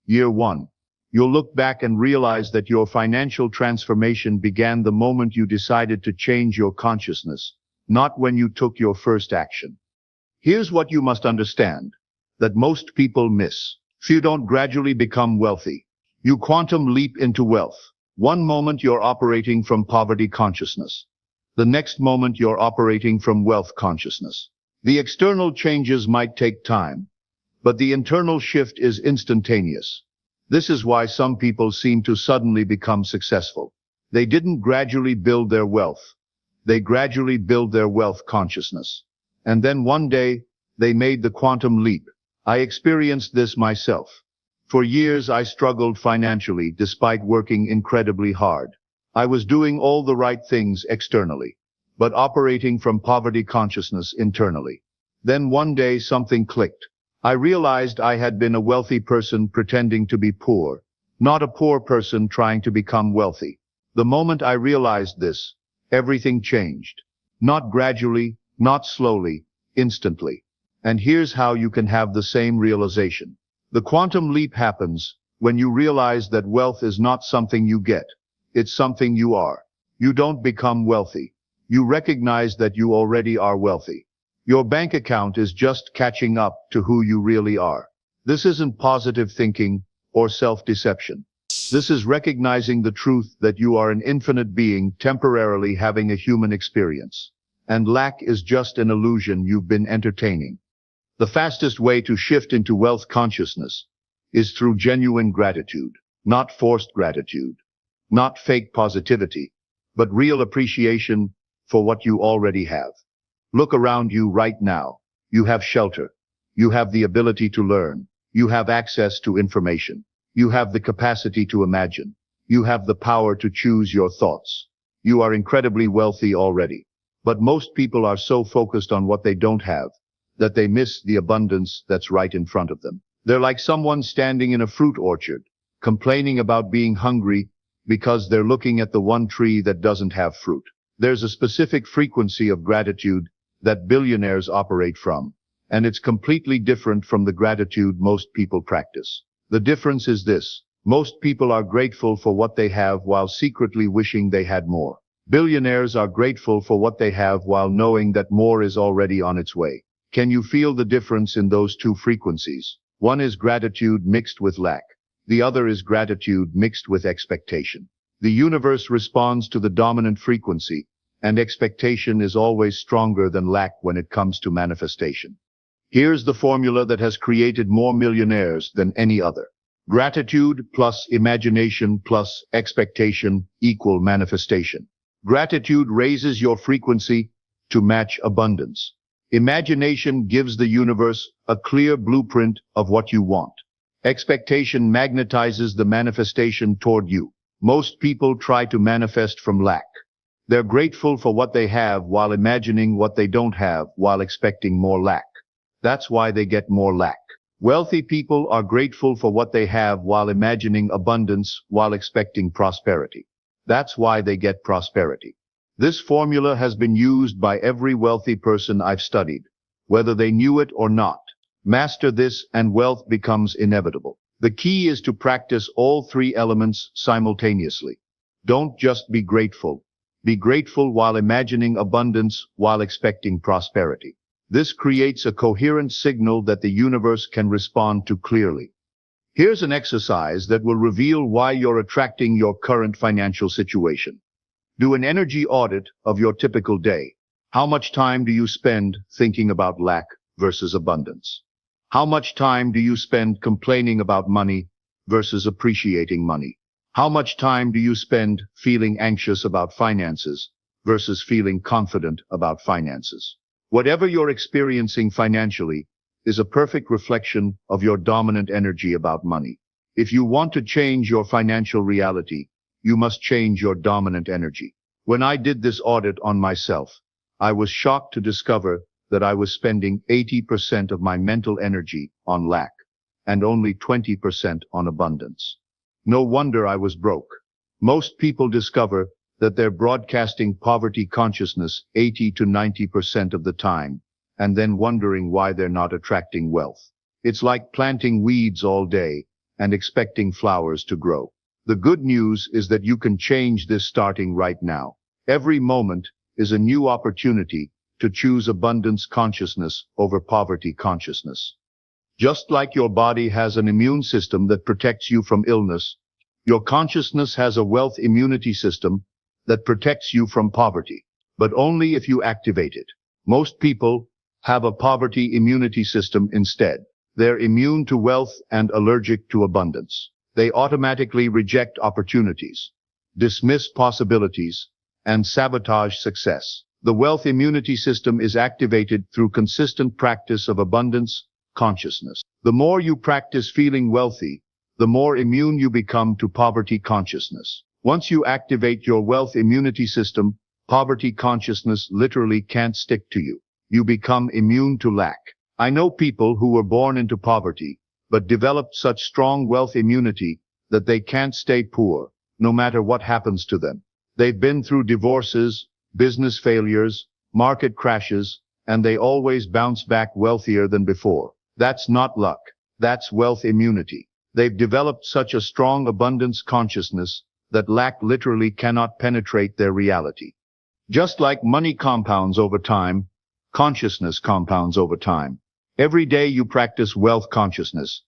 S2: Year 1. You'll look back and realize that your financial transformation began the moment you decided to change your consciousness, not when you took your first action. Here's what you must understand, that most people miss. If you don't gradually become wealthy, you quantum leap into wealth. One moment you're operating from poverty consciousness. The next moment you're operating from wealth consciousness. The external changes might take time, but the internal shift is instantaneous. This is why some people seem to suddenly become successful. They didn't gradually build their wealth. They gradually build their wealth consciousness. And then one day, they made the quantum leap. I experienced this myself. For years, I struggled financially despite working incredibly hard. I was doing all the right things externally, but operating from poverty consciousness internally. Then one day something clicked. I realized I had been a wealthy person pretending to be poor, not a poor person trying to become wealthy. The moment I realized this, everything changed. Not gradually, not slowly, instantly. And here's how you can have the same realization. The quantum leap happens when you realize that wealth is not something you get. It's something you are. You don't become wealthy. You recognize that you already are wealthy. Your bank account is just catching up to who you really are. This isn't positive thinking or self-deception. This is recognizing the truth that you are an infinite being temporarily having a human experience. And lack is just an illusion you've been entertaining. The fastest way to shift into wealth consciousness is through genuine gratitude, not forced gratitude, not fake positivity, but real appreciation for what you already have. Look around you right now. You have shelter. You have the ability to learn. You have access to information. You have the capacity to imagine. You have the power to choose your thoughts. You are incredibly wealthy already. But most people are so focused on what they don't have that they miss the abundance that's right in front of them. They're like someone standing in a fruit orchard, complaining about being hungry because they're looking at the one tree that doesn't have fruit. There's a specific frequency of gratitude that billionaires operate from, and it's completely different from the gratitude most people practice. The difference is this: most people are grateful for what they have while secretly wishing they had more. Billionaires are grateful for what they have while knowing that more is already on its way. Can you feel the difference in those two frequencies? One is gratitude mixed with lack. The other is gratitude mixed with expectation. The universe responds to the dominant frequency, and expectation is always stronger than lack when it comes to manifestation. Here's the formula that has created more millionaires than any other. Gratitude plus imagination plus expectation equal manifestation. Gratitude raises your frequency to match abundance. Imagination gives the universe a clear blueprint of what you want. Expectation magnetizes the manifestation toward you. Most people try to manifest from lack. They're grateful for what they have while imagining what they don't have while expecting more lack. That's why they get more lack. Wealthy people are grateful for what they have while imagining abundance while expecting prosperity. That's why they get prosperity. This formula has been used by every wealthy person I've studied, whether they knew it or not. Master this and wealth becomes inevitable. The key is to practice all three elements simultaneously. Don't just be grateful. Be grateful while imagining abundance while expecting prosperity. This creates a coherent signal that the universe can respond to clearly. Here's an exercise that will reveal why you're attracting your current financial situation. Do an energy audit of your typical day. How much time do you spend thinking about lack versus abundance? How much time do you spend complaining about money versus appreciating money? How much time do you spend feeling anxious about finances versus feeling confident about finances? Whatever you're experiencing financially is a perfect reflection of your dominant energy about money. If you want to change your financial reality, you must change your dominant energy. When I did this audit on myself, I was shocked to discover that I was spending 80% of my mental energy on lack and only 20% on abundance. No wonder I was broke. Most people discover that they're broadcasting poverty consciousness 80 to 90% of the time, and then wondering why they're not attracting wealth. It's like planting weeds all day and expecting flowers to grow. The good news is that you can change this starting right now. Every moment is a new opportunity to choose abundance consciousness over poverty consciousness. Just like your body has an immune system that protects you from illness, your consciousness has a wealth immunity system that protects you from poverty, but only if you activate it. Most people have a poverty immunity system instead. They're immune to wealth and allergic to abundance. They automatically reject opportunities, dismiss possibilities, and sabotage success. The wealth immunity system is activated through consistent practice of abundance consciousness. The more you practice feeling wealthy, the more immune you become to poverty consciousness. Once you activate your wealth immunity system, poverty consciousness literally can't stick to you. You become immune to lack. I know people who were born into poverty, but developed such strong wealth immunity that they can't stay poor, no matter what happens to them. They've been through divorces, business failures, market crashes, and they always bounce back wealthier than before. That's not luck. That's wealth immunity. They've developed such a strong abundance consciousness that lack literally cannot penetrate their reality. Just like money compounds over time, consciousness compounds over time. Every day you practice wealth consciousness.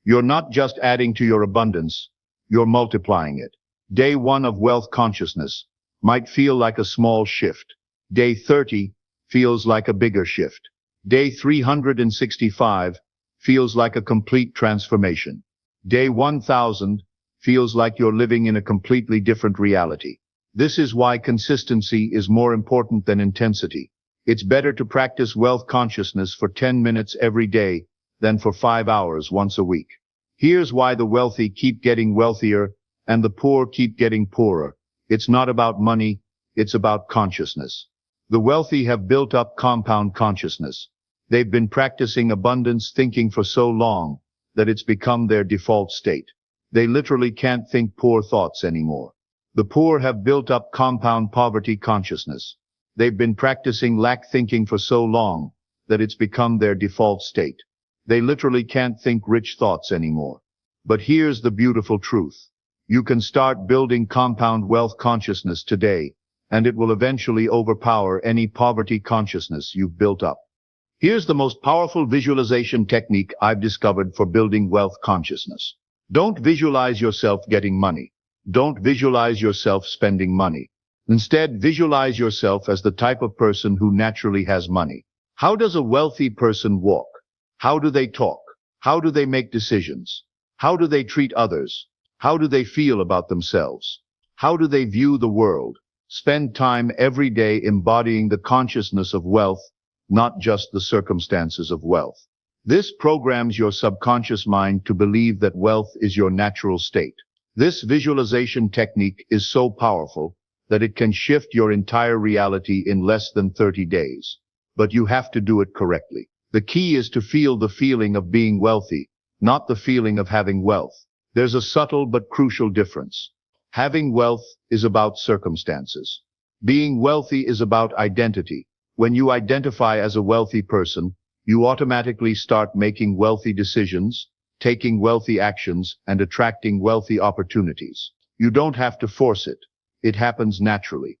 S2: You're not just adding to your abundance, you're multiplying it. Day 1 of wealth consciousness might feel like a small shift. Day 30 feels like a bigger shift. Day 365 feels like a complete transformation. Day 1000 feels like you're living in a completely different reality. This is why consistency is more important than intensity. It's better to practice wealth consciousness for 10 minutes every day than for 5 hours once a week. Here's why the wealthy keep getting wealthier and the poor keep getting poorer. It's not about money, it's about consciousness. The wealthy have built up compound consciousness. They've been practicing abundance thinking for so long that it's become their default state. They literally can't think poor thoughts anymore. The poor have built up compound poverty consciousness. They've been practicing lack thinking for so long that it's become their default state. They literally can't think rich thoughts anymore. But here's the beautiful truth. You can start building compound wealth consciousness today, and it will eventually overpower any poverty consciousness you've built up. Here's the most powerful visualization technique I've discovered for building wealth consciousness. Don't visualize yourself getting money. Don't visualize yourself spending money. Instead, visualize yourself as the type of person who naturally has money. How does a wealthy person walk? How do they talk? How do they make decisions? How do they treat others? How do they feel about themselves? How do they view the world? Spend time every day embodying the consciousness of wealth, not just the circumstances of wealth. This programs your subconscious mind to believe that wealth is your natural state. This visualization technique is so powerful that it can shift your entire reality in less than 30 days. But you have to do it correctly. The key is to feel the feeling of being wealthy, not the feeling of having wealth. There's a subtle but crucial difference. Having wealth is about circumstances. Being wealthy is about identity. When you identify as a wealthy person, you automatically start making wealthy decisions, taking wealthy actions, and attracting wealthy opportunities. You don't have to force it. It happens naturally.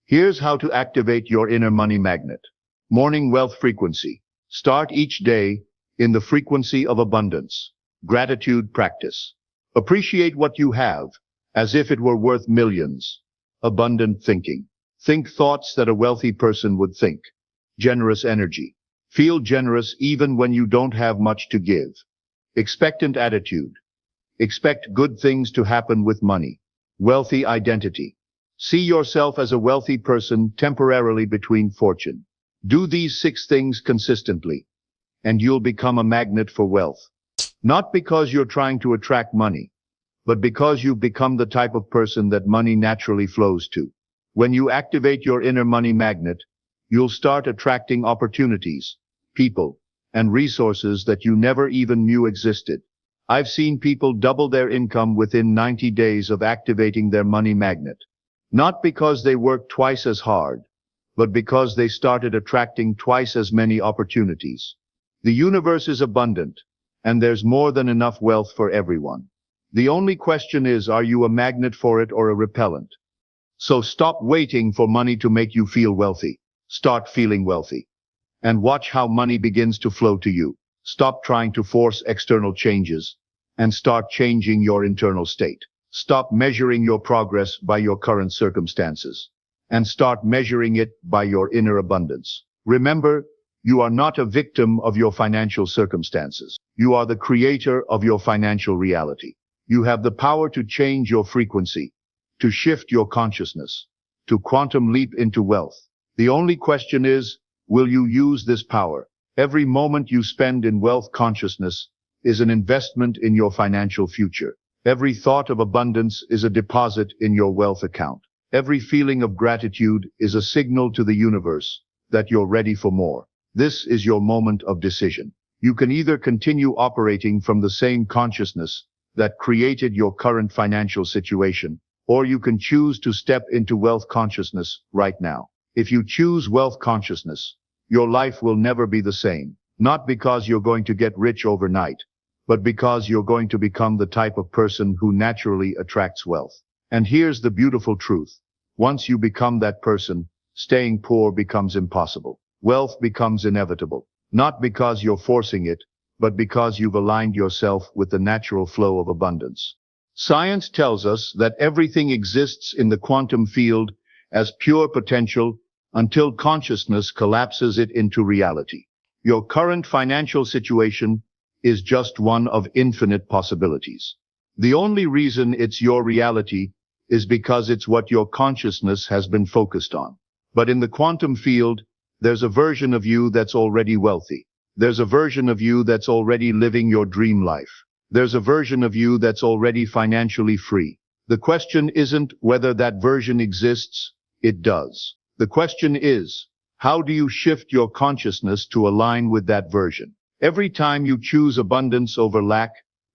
S2: Here's how to activate your inner money magnet. Morning wealth frequency. Start each day in the frequency of abundance. Gratitude practice. Appreciate what you have as if it were worth millions. Abundant thinking. Think thoughts that a wealthy person would think. Generous energy. Feel generous even when you don't have much to give. Expectant attitude. Expect good things to happen with money. Wealthy identity. See yourself as a wealthy person temporarily between fortune. Do these 6 things consistently, and you'll become a magnet for wealth. Not because you're trying to attract money, but because you've become the type of person that money naturally flows to. When you activate your inner money magnet, you'll start attracting opportunities, people, and resources that you never even knew existed. I've seen people double their income within 90 days of activating their money magnet. Not because they worked twice as hard, but because they started attracting twice as many opportunities. The universe is abundant, and there's more than enough wealth for everyone. The only question is, are you a magnet for it or a repellent? So stop waiting for money to make you feel wealthy. Start feeling wealthy. And watch how money begins to flow to you. Stop trying to force external changes, and start changing your internal state. Stop measuring your progress by your current circumstances, and start measuring it by your inner abundance. Remember, you are not a victim of your financial circumstances. You are the creator of your financial reality. You have the power to change your frequency, to shift your consciousness, to quantum leap into wealth. The only question is, will you use this power? Every moment you spend in wealth consciousness is an investment in your financial future. Every thought of abundance is a deposit in your wealth account. Every feeling of gratitude is a signal to the universe that you're ready for more. This is your moment of decision. You can either continue operating from the same consciousness that created your current financial situation, or you can choose to step into wealth consciousness right now. If you choose wealth consciousness, your life will never be the same. Not because you're going to get rich overnight, but because you're going to become the type of person who naturally attracts wealth. And here's the beautiful truth. Once you become that person, staying poor becomes impossible. Wealth becomes inevitable. Not because you're forcing it, but because you've aligned yourself with the natural flow of abundance. Science tells us that everything exists in the quantum field as pure potential until consciousness collapses it into reality. Your current financial situation is just one of infinite possibilities. The only reason it's your reality is because it's what your consciousness has been focused on. But in the quantum field, there's a version of you that's already wealthy. There's a version of you that's already living your dream life. There's a version of you that's already financially free. The question isn't whether that version exists, it does. The question is, how do you shift your consciousness to align with that version? Every time you choose abundance over lack,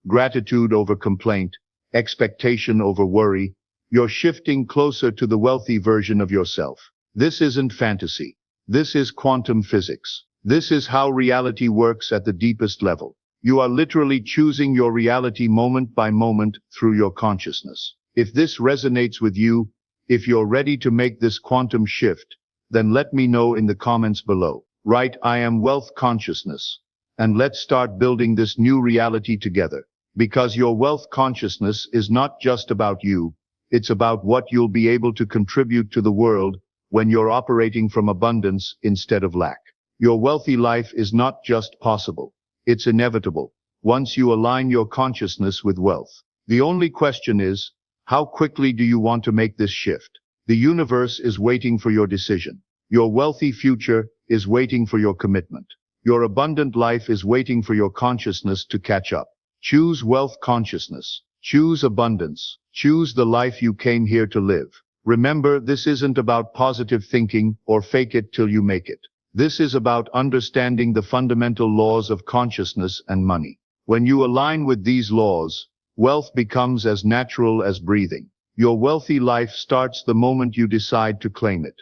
S2: gratitude over complaint, expectation over worry, you're shifting closer to the wealthy version of yourself. This isn't fantasy. This is quantum physics. This is how reality works at the deepest level. You are literally choosing your reality moment by moment through your consciousness. If this resonates with you, if you're ready to make this quantum shift, then let me know in the comments below. Write, I am wealth consciousness. And let's start building this new reality together. Because your wealth consciousness is not just about you, it's about what you'll be able to contribute to the world when you're operating from abundance instead of lack. Your wealthy life is not just possible, it's inevitable. Once you align your consciousness with wealth. The only question is, how quickly do you want to make this shift? The universe is waiting for your decision. Your wealthy future is waiting for your commitment. Your abundant life is waiting for your consciousness to catch up. Choose wealth consciousness. Choose abundance. Choose the life you came here to live. Remember, this isn't about positive thinking or fake it till you make it. This is about understanding the fundamental laws of consciousness and money. When you align with these laws, wealth becomes as natural as breathing. Your wealthy life starts the moment you decide to claim it.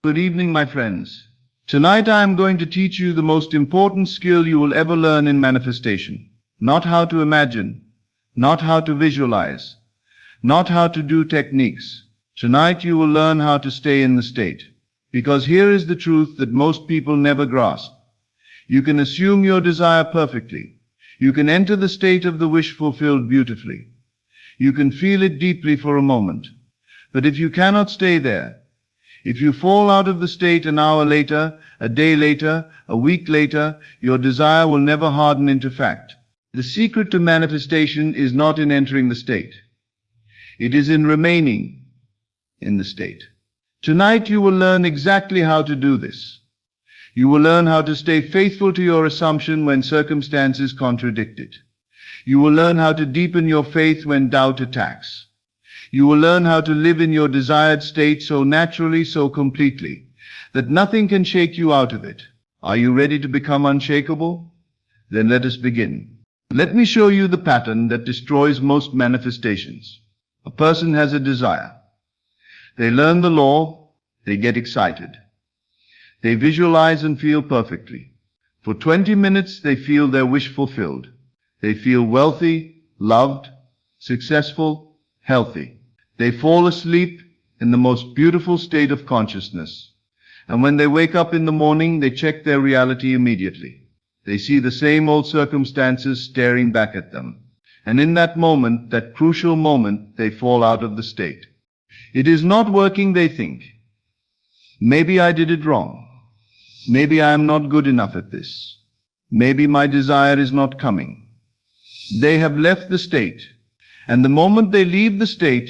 S1: Good evening, my friends. Tonight I am going to teach you the most important skill you will ever learn in manifestation. Not how to imagine, not how to visualize, not how to do techniques. Tonight you will learn how to stay in the state. Because here is the truth that most people never grasp. You can assume your desire perfectly. You can enter the state of the wish fulfilled beautifully. You can feel it deeply for a moment. But if you cannot stay there, if you fall out of the state an hour later, a day later, a week later, your desire will never harden into fact. The secret to manifestation is not in entering the state. It is in remaining in the state. Tonight you will learn exactly how to do this. You will learn how to stay faithful to your assumption when circumstances contradict it. You will learn how to deepen your faith when doubt attacks. You will learn how to live in your desired state so naturally, so completely, that nothing can shake you out of it. Are you ready to become unshakable? Then let us begin. Let me show you the pattern that destroys most manifestations. A person has a desire. They learn the law, they get excited. They visualize and feel perfectly. For 20 minutes they feel their wish fulfilled. They feel wealthy, loved, successful, healthy. They fall asleep in the most beautiful state of consciousness. And when they wake up in the morning, they check their reality immediately. They see the same old circumstances staring back at them. And in that moment, that crucial moment, they fall out of the state. It is not working, they think. Maybe I did it wrong. Maybe I am not good enough at this. Maybe my desire is not coming. They have left the state. And the moment they leave the state,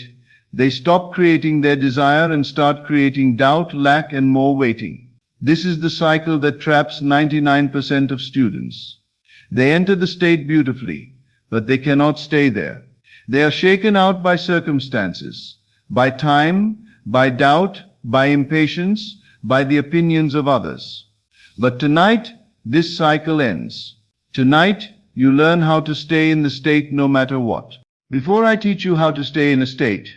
S1: they stop creating their desire and start creating doubt, lack, and more waiting. This is the cycle that traps 99% of students. They enter the state beautifully, but they cannot stay there. They are shaken out by circumstances, by time, by doubt, by impatience, by the opinions of others. But tonight, this cycle ends. Tonight, you learn how to stay in the state no matter what. Before I teach you how to stay in a state,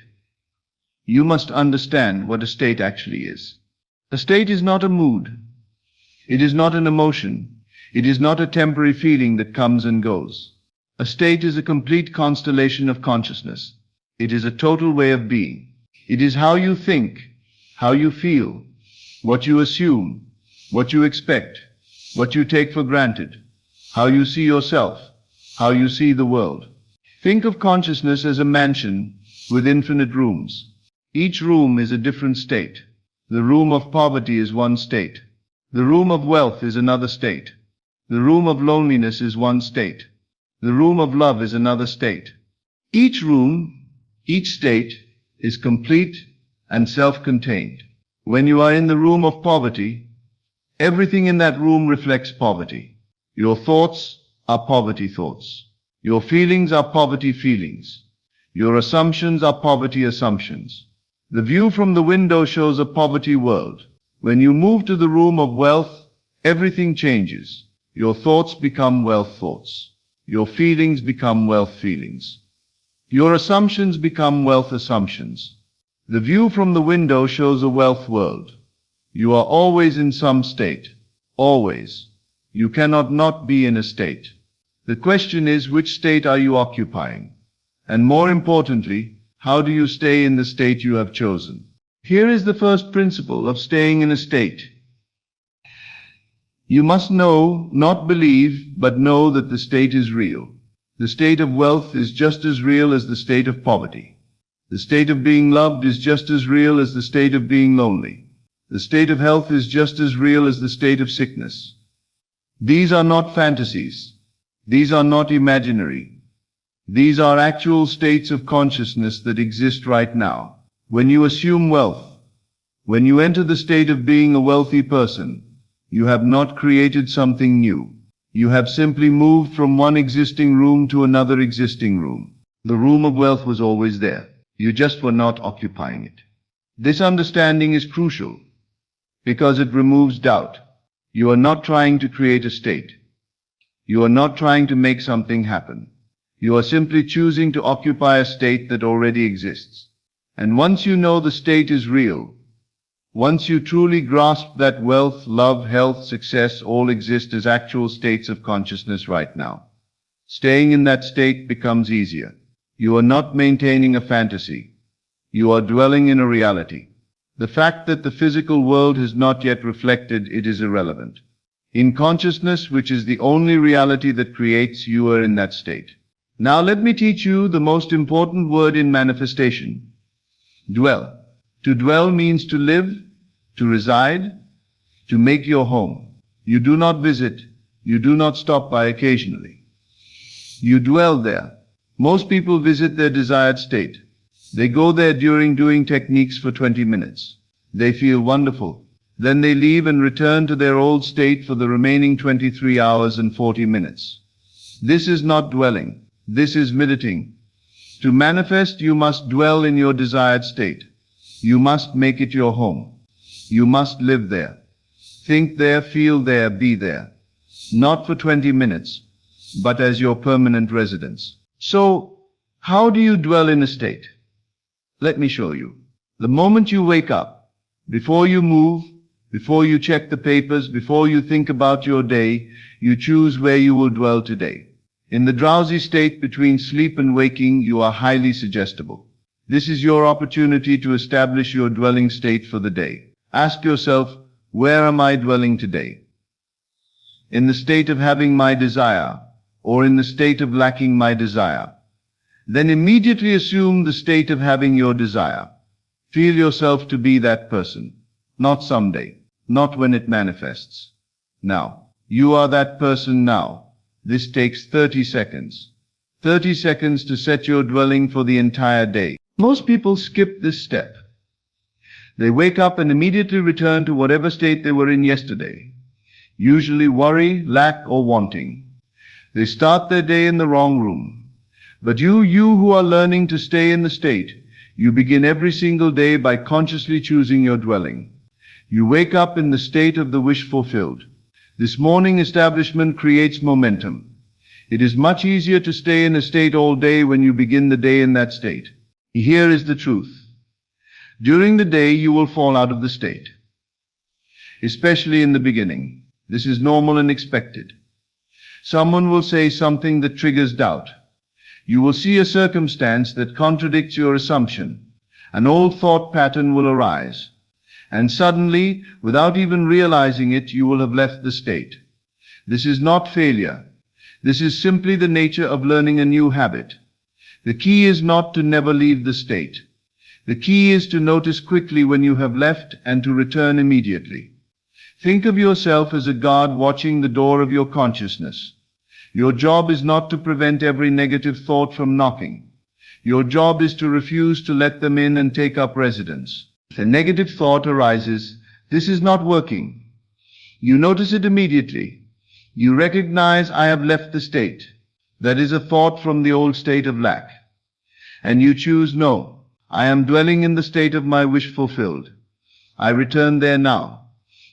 S1: you must understand what a state actually is. A state is not a mood. It is not an emotion. It is not a temporary feeling that comes and goes. A state is a complete constellation of consciousness. It is a total way of being. It is how you think, how you feel, what you assume, what you expect, what you take for granted, how you see yourself, how you see the world. Think of consciousness as a mansion with infinite rooms. Each room is a different state. The room of poverty is one state. The room of wealth is another state. The room of loneliness is one state. The room of love is another state. Each room, each state, is complete and self-contained. When you are in the room of poverty, everything in that room reflects poverty. Your thoughts are poverty thoughts. Your feelings are poverty feelings. Your assumptions are poverty assumptions. The view from the window shows a poverty world. When you move to the room of wealth, everything changes. Your thoughts become wealth thoughts. Your feelings become wealth feelings. Your assumptions become wealth assumptions. The view from the window shows a wealth world. You are always in some state. Always. You cannot not be in a state. The question is, which state are you occupying? And more importantly, how do you stay in the state you have chosen? Here is the first principle of staying in a state. You must know, not believe, but know that the state is real. The state of wealth is just as real as the state of poverty. The state of being loved is just as real as the state of being lonely. The state of health is just as real as the state of sickness. These are not fantasies. These are not imaginary. These are actual states of consciousness that exist right now. When you assume wealth, when you enter the state of being a wealthy person, you have not created something new. You have simply moved from one existing room to another existing room. The room of wealth was always there. You just were not occupying it. This understanding is crucial because it removes doubt. You are not trying to create a state. You are not trying to make something happen. You are simply choosing to occupy a state that already exists. And once you know the state is real, once you truly grasp that wealth, love, health, success all exist as actual states of consciousness right now, staying in that state becomes easier. You are not maintaining a fantasy. You are dwelling in a reality. The fact that the physical world has not yet reflected it is irrelevant. In consciousness, which is the only reality that creates, you are in that state. Now let me teach you the most important word in manifestation. Dwell. To dwell means to live, to reside, to make your home. You do not visit. You do not stop by occasionally. You dwell there. Most people visit their desired state. They go there during doing techniques for 20 minutes. They feel wonderful. Then they leave and return to their old state for the remaining 23 hours and 40 minutes. This is not dwelling. This is meditating. To manifest, you must dwell in your desired state. You must make it your home. You must live there. Think there, feel there, be there. Not for 20 minutes, but as your permanent residence. So, how do you dwell in a state? Let me show you. The moment you wake up, before you move, before you check the papers, before you think about your day, you choose where you will dwell today. In the drowsy state between sleep and waking, you are highly suggestible. This is your opportunity to establish your dwelling state for the day. Ask yourself, where am I dwelling today? In the state of having my desire, or in the state of lacking my desire? Then immediately assume the state of having your desire. Feel yourself to be that person. Not someday, not when it manifests. Now, you are that person now. This takes 30 seconds. 30 seconds to set your dwelling for the entire day. Most people skip this step. They wake up and immediately return to whatever state they were in yesterday. Usually worry, lack, or wanting. They start their day in the wrong room. But you who are learning to stay in the state, you begin every single day by consciously choosing your dwelling. You wake up in the state of the wish fulfilled. This morning establishment creates momentum. It is much easier to stay in a state all day when you begin the day in that state. Here is the truth. During the day, you will fall out of the state, especially in the beginning. This is normal and expected. Someone will say something that triggers doubt. You will see a circumstance that contradicts your assumption. An old thought pattern will arise. And suddenly, without even realizing it, you will have left the state. This is not failure. This is simply the nature of learning a new habit. The key is not to never leave the state. The key is to notice quickly when you have left and to return immediately. Think of yourself as a guard watching the door of your consciousness. Your job is not to prevent every negative thought from knocking. Your job is to refuse to let them in and take up residence. If a negative thought arises, this is not working. You notice it immediately. You recognize, I have left the state. That is a thought from the old state of lack. And you choose, no, I am dwelling in the state of my wish fulfilled. I return there now.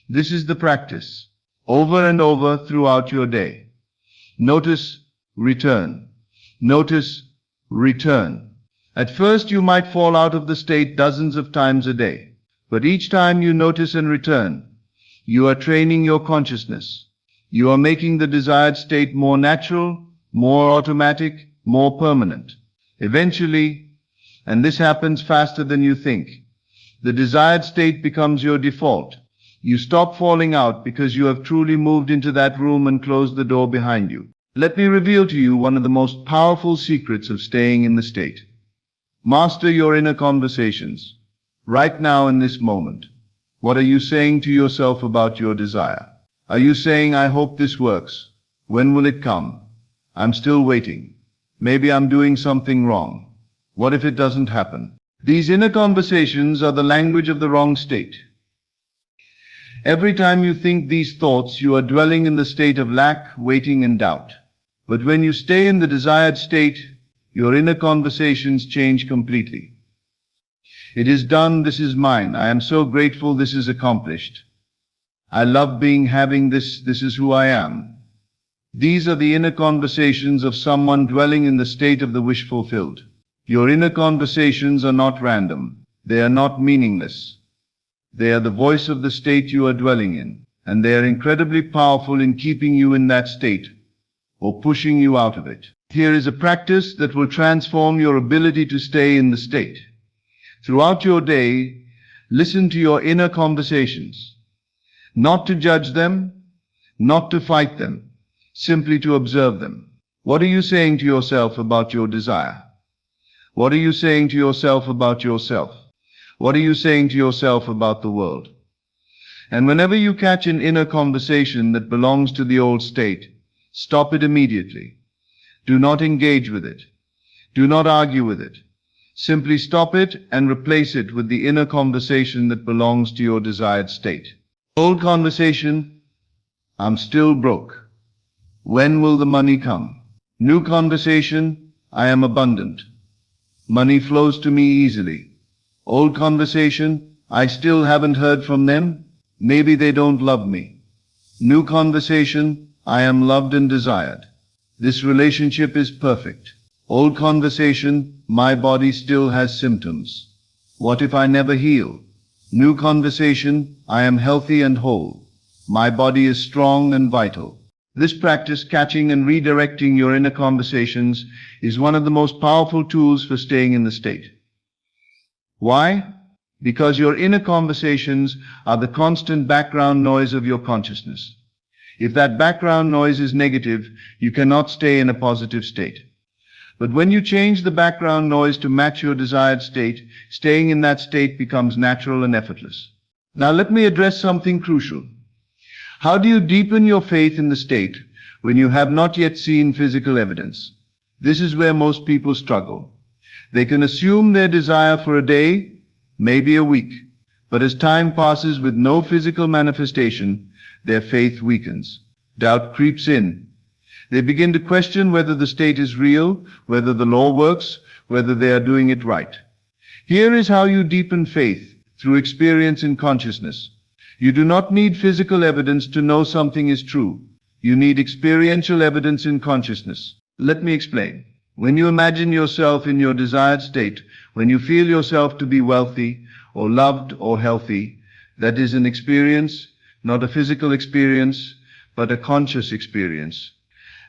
S1: This is the practice, over and over throughout your day. Notice, return. Notice, return. At first you might fall out of the state dozens of times a day, but each time you notice and return, you are training your consciousness. You are making the desired state more natural, more automatic, more permanent. Eventually, and this happens faster than you think, the desired state becomes your default. You stop falling out because you have truly moved into that room and closed the door behind you. Let me reveal to you one of the most powerful secrets of staying in the state. Master your inner conversations. Right now in this moment, what are you saying to yourself about your desire? Are you saying, I hope this works? When will it come? I'm still waiting. Maybe I'm doing something wrong. What if it doesn't happen? These inner conversations are the language of the wrong state. Every time you think these thoughts, you are dwelling in the state of lack, waiting, and doubt. But when you stay in the desired state, your inner conversations change completely. It is done, this is mine, I am so grateful this is accomplished. I love having this is who I am. These are the inner conversations of someone dwelling in the state of the wish fulfilled. Your inner conversations are not random. They are not meaningless. They are the voice of the state you are dwelling in, and they are incredibly powerful in keeping you in that state, or pushing you out of it. Here is a practice that will transform your ability to stay in the state. Throughout your day, listen to your inner conversations. Not to judge them, not to fight them, simply to observe them. What are you saying to yourself about your desire? What are you saying to yourself about yourself? What are you saying to yourself about the world? And whenever you catch an inner conversation that belongs to the old state, stop it immediately. Do not engage with it. Do not argue with it. Simply stop it and replace it with the inner conversation that belongs to your desired state. Old conversation, I'm still broke. When will the money come? New conversation, I am abundant. Money flows to me easily. Old conversation, I still haven't heard from them. Maybe they don't love me. New conversation, I am loved and desired. This relationship is perfect. Old conversation, my body still has symptoms. What if I never heal? New conversation, I am healthy and whole. My body is strong and vital. This practice, catching and redirecting your inner conversations, is one of the most powerful tools for staying in the state. Why? Because your inner conversations are the constant background noise of your consciousness. If that background noise is negative, you cannot stay in a positive state. But when you change the background noise to match your desired state, staying in that state becomes natural and effortless. Now let me address something crucial. How do you deepen your faith in the state when you have not yet seen physical evidence? This is where most people struggle. They can assume their desire for a day, maybe a week, but as time passes with no physical manifestation, their faith weakens. Doubt creeps in. They begin to question whether the state is real, whether the law works, whether they are doing it right. Here is how you deepen faith, through experience in consciousness. You do not need physical evidence to know something is true. You need experiential evidence in consciousness. Let me explain. When you imagine yourself in your desired state, when you feel yourself to be wealthy or loved or healthy, that is an experience, not a physical experience, but a conscious experience.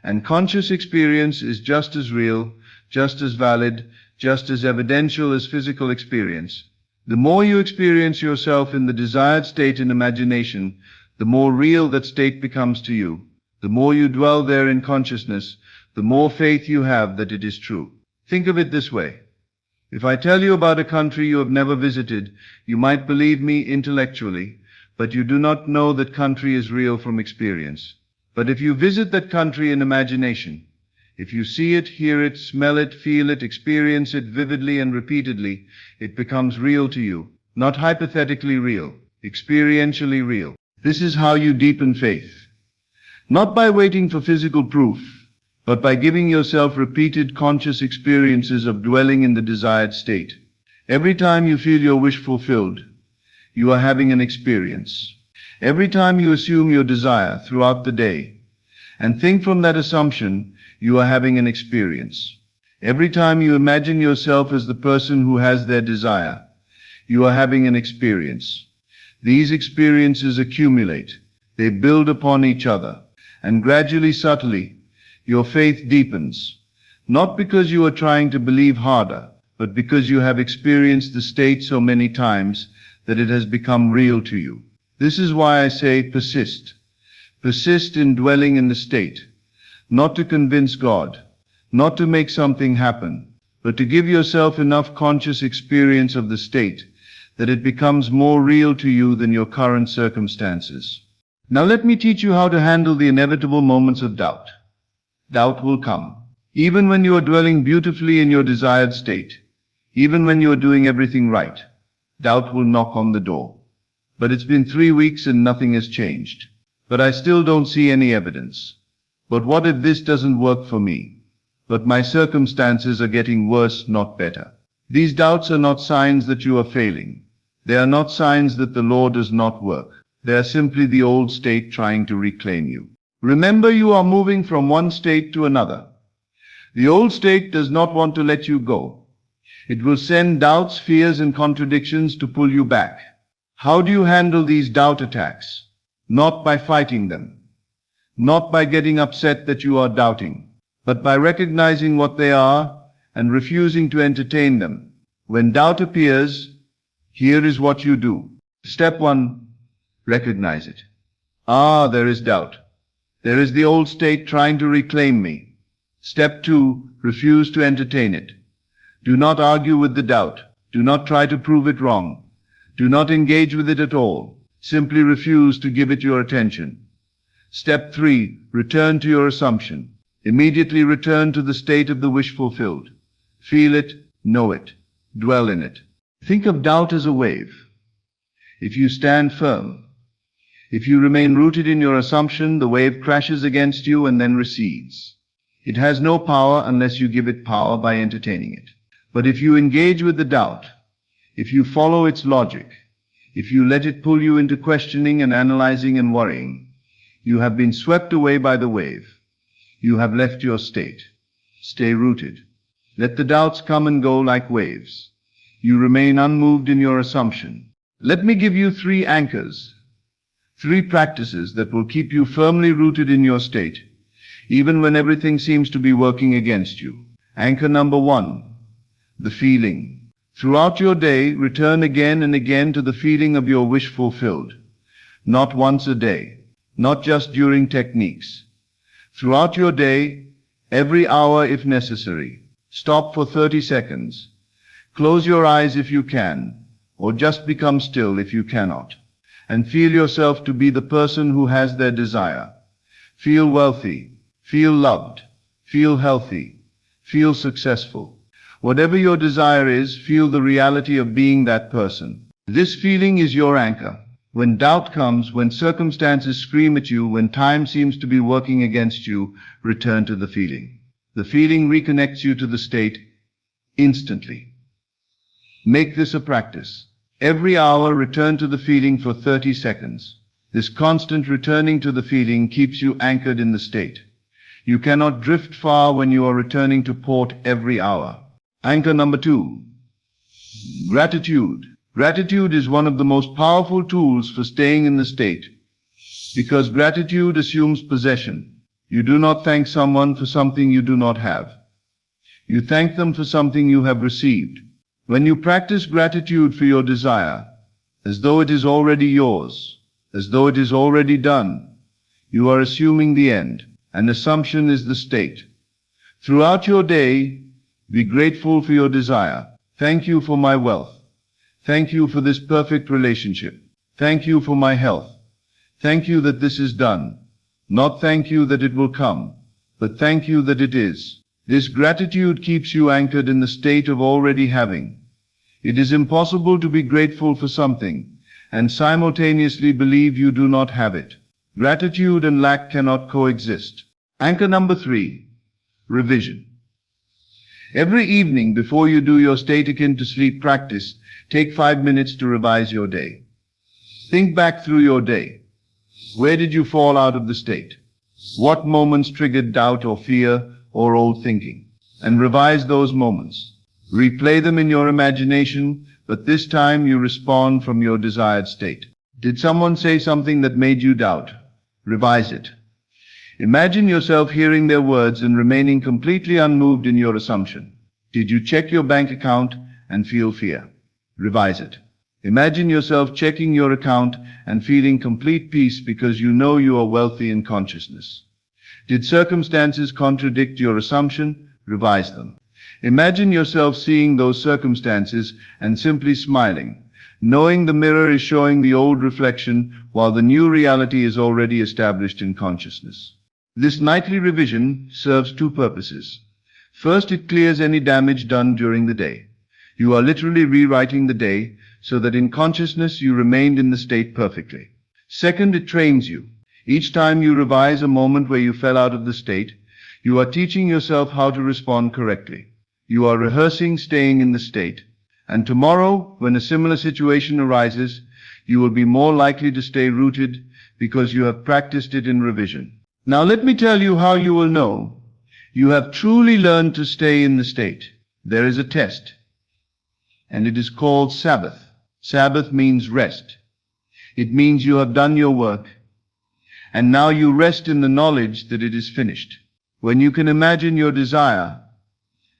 S1: And conscious experience is just as real, just as valid, just as evidential as physical experience. The more you experience yourself in the desired state in imagination, the more real that state becomes to you. The more you dwell there in consciousness, the more faith you have that it is true. Think of it this way. If I tell you about a country you have never visited, you might believe me intellectually, but you do not know that country is real from experience. But if you visit that country in imagination, if you see it, hear it, smell it, feel it, experience it vividly and repeatedly, it becomes real to you. Not hypothetically real, experientially real. This is how you deepen faith. Not by waiting for physical proof, but by giving yourself repeated conscious experiences of dwelling in the desired state. Every time you feel your wish fulfilled, you are having an experience. Every time you assume your desire throughout the day, and think from that assumption, you are having an experience. Every time you imagine yourself as the person who has their desire, you are having an experience. These experiences accumulate, they build upon each other, and gradually, subtly, your faith deepens, not because you are trying to believe harder, but because you have experienced the state so many times that it has become real to you. This is why I say persist. Persist in dwelling in the state, not to convince God, not to make something happen, but to give yourself enough conscious experience of the state that it becomes more real to you than your current circumstances. Now let me teach you how to handle the inevitable moments of doubt. Doubt will come. Even when you are dwelling beautifully in your desired state, even when you are doing everything right, doubt will knock on the door. But it's been 3 weeks and nothing has changed. But I still don't see any evidence. But what if this doesn't work for me? But my circumstances are getting worse, not better. These doubts are not signs that you are failing. They are not signs that the law does not work. They are simply the old state trying to reclaim you. Remember, you are moving from one state to another. The old state does not want to let you go. It will send doubts, fears, and contradictions to pull you back. How do you handle these doubt attacks? Not by fighting them. Not by getting upset that you are doubting, but by recognizing what they are and refusing to entertain them. When doubt appears, here is what you do. Step 1. Recognize it. There is doubt. There is the old state trying to reclaim me. Step 2. Refuse to entertain it. Do not argue with the doubt. Do not try to prove it wrong. Do not engage with it at all. Simply refuse to give it your attention. Step 3. Return to your assumption. Immediately return to the state of the wish fulfilled. Feel it, know it, dwell in it. Think of doubt as a wave. If you stand firm, if you remain rooted in your assumption, the wave crashes against you and then recedes. It has no power unless you give it power by entertaining it. But if you engage with the doubt, if you follow its logic, if you let it pull you into questioning and analyzing and worrying, you have been swept away by the wave. You have left your state. Stay rooted. Let the doubts come and go like waves. You remain unmoved in your assumption. Let me give you 3 anchors, 3 practices that will keep you firmly rooted in your state, even when everything seems to be working against you. Anchor number 1, the feeling. Throughout your day, return again and again to the feeling of your wish fulfilled. Not once a day, not just during techniques. Throughout your day, every hour if necessary. Stop for 30 seconds. Close your eyes if you can, or just become still if you cannot, and feel yourself to be the person who has their desire. Feel wealthy, feel loved, feel healthy, feel successful. Whatever your desire is, feel the reality of being that person. This feeling is your anchor. When doubt comes, when circumstances scream at you, when time seems to be working against you, return to the feeling. The feeling reconnects you to the state instantly. Make this a practice. Every hour, return to the feeling for 30 seconds. This constant returning to the feeling keeps you anchored in the state. You cannot drift far when you are returning to port every hour. Anchor number 2. Gratitude. Gratitude is one of the most powerful tools for staying in the state, because gratitude assumes possession. You do not thank someone for something you do not have. You thank them for something you have received. When you practice gratitude for your desire, as though it is already yours, as though it is already done, you are assuming the end. An assumption is the state. Throughout your day, be grateful for your desire. Thank you for my wealth. Thank you for this perfect relationship. Thank you for my health. Thank you that this is done. Not thank you that it will come, but thank you that it is. This gratitude keeps you anchored in the state of already having. It is impossible to be grateful for something and simultaneously believe you do not have it. Gratitude and lack cannot coexist. Anchor number 3. Revision. Every evening before you do your state akin to sleep practice, take 5 minutes to revise your day. Think back through your day. Where did you fall out of the state? What moments triggered doubt or fear or old thinking? And revise those moments. Replay them in your imagination, but this time you respond from your desired state. Did someone say something that made you doubt? Revise it. Imagine yourself hearing their words and remaining completely unmoved in your assumption. Did you check your bank account and feel fear? Revise it. Imagine yourself checking your account and feeling complete peace because you know you are wealthy in consciousness. Did circumstances contradict your assumption? Revise them. Imagine yourself seeing those circumstances and simply smiling, knowing the mirror is showing the old reflection while the new reality is already established in consciousness. This nightly revision serves 2 purposes. First, it clears any damage done during the day. You are literally rewriting the day so that in consciousness you remained in the state perfectly. Second, it trains you. Each time you revise a moment where you fell out of the state, you are teaching yourself how to respond correctly. You are rehearsing staying in the state, and tomorrow, when a similar situation arises, you will be more likely to stay rooted because you have practiced it in revision. Now let me tell you how you will know you have truly learned to stay in the state. There is a test, and it is called Sabbath. Sabbath means rest. It means you have done your work, and now you rest in the knowledge that it is finished. When you can imagine your desire,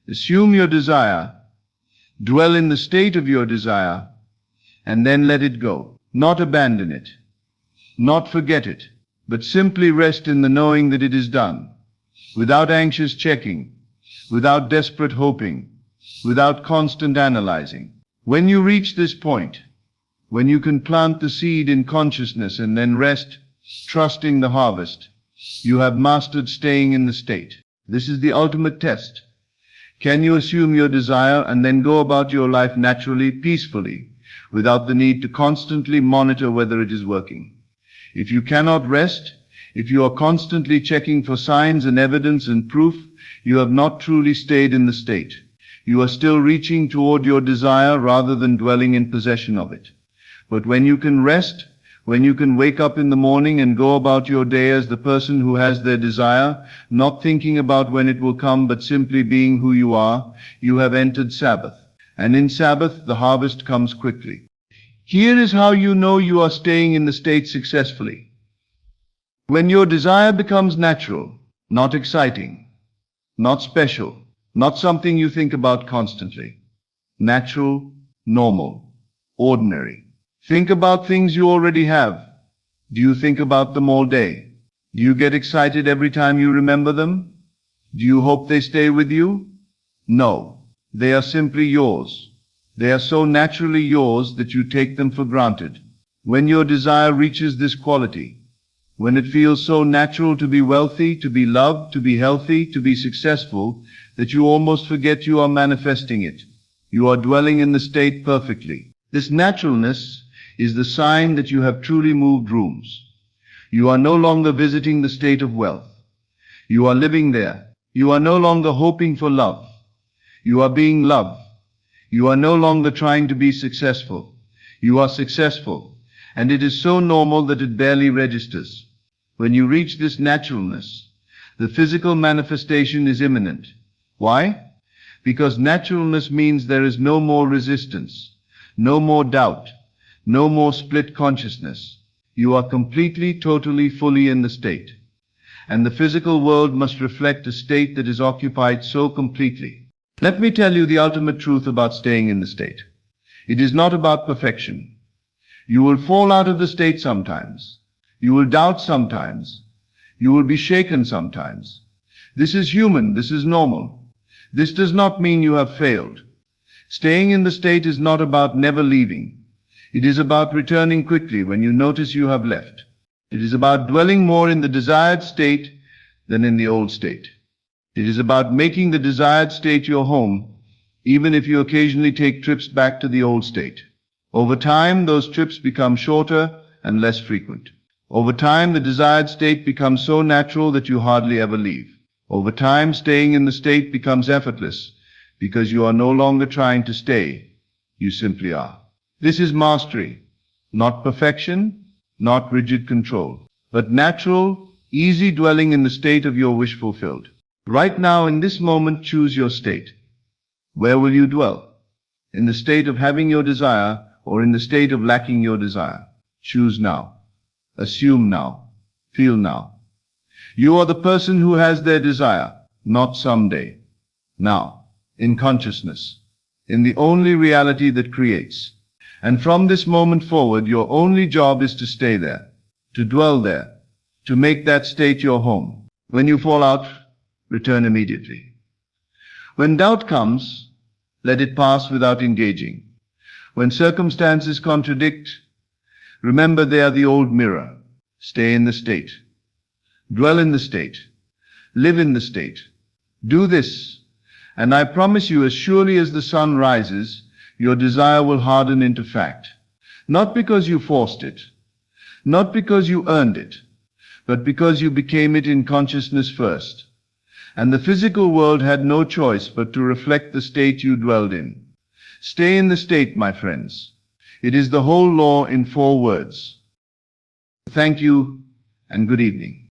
S1: assume your desire, dwell in the state of your desire, and then let it go. Not abandon it, not forget it, but simply rest in the knowing that it is done, without anxious checking, without desperate hoping, without constant analyzing. When you reach this point, when you can plant the seed in consciousness and then rest, trusting the harvest, you have mastered staying in the state. This is the ultimate test. Can you assume your desire and then go about your life naturally, peacefully, without the need to constantly monitor whether it is working? If you cannot rest, if you are constantly checking for signs and evidence and proof, you have not truly stayed in the state. You are still reaching toward your desire rather than dwelling in possession of it. But when you can rest, when you can wake up in the morning and go about your day as the person who has their desire, not thinking about when it will come but simply being who you are, you have entered Sabbath. And in Sabbath, the harvest comes quickly. Here is how you know you are staying in the state successfully. When your desire becomes natural, not exciting, not special, not something you think about constantly. Natural, normal, ordinary. Think about things you already have. Do you think about them all day? Do you get excited every time you remember them? Do you hope they stay with you? No. They are simply yours. They are so naturally yours that you take them for granted. When your desire reaches this quality, when it feels so natural to be wealthy, to be loved, to be healthy, to be successful, that you almost forget you are manifesting it, you are dwelling in the state perfectly. This naturalness is the sign that you have truly moved rooms. You are no longer visiting the state of wealth. You are living there. You are no longer hoping for love. You are being loved. You are no longer trying to be successful. You are successful. and it is so normal that it barely registers. When you reach this naturalness, the physical manifestation is imminent. Why? Because naturalness means there is no more resistance, no more doubt, no more split consciousness. You are completely, totally, fully in the state. And the physical world must reflect a state that is occupied so completely. Let me tell you the ultimate truth about staying in the state. It is not about perfection. You will fall out of the state sometimes. You will doubt sometimes. You will be shaken sometimes. This is human. This is normal. This does not mean you have failed. Staying in the state is not about never leaving. It is about returning quickly when you notice you have left. It is about dwelling more in the desired state than in the old state. It is about making the desired state your home, even if you occasionally take trips back to the old state. Over time, those trips become shorter and less frequent. Over time, the desired state becomes so natural that you hardly ever leave. Over time, staying in the state becomes effortless because you are no longer trying to stay. You simply are. This is mastery, not perfection, not rigid control, but natural, easy dwelling in the state of your wish fulfilled. Right now, in this moment, choose your state. Where will you dwell? In the state of having your desire or in the state of lacking your desire? Choose now. Assume now. Feel now. You are the person who has their desire, not someday. Now, in consciousness, in the only reality that creates. And from this moment forward, your only job is to stay there, to dwell there, to make that state your home. When you fall out, return immediately. When doubt comes, let it pass without engaging. When circumstances contradict, remember they are the old mirror. Stay in the state. Dwell in the state. Live in the state. Do this, and I promise you, as surely as the sun rises, your desire will harden into fact. Not because you forced it, not because you earned it, but because you became it in consciousness first. And the physical world had no choice but to reflect the state you dwelled in. Stay in the state, my friends. It is the whole law in 4 words. Thank you, and good evening.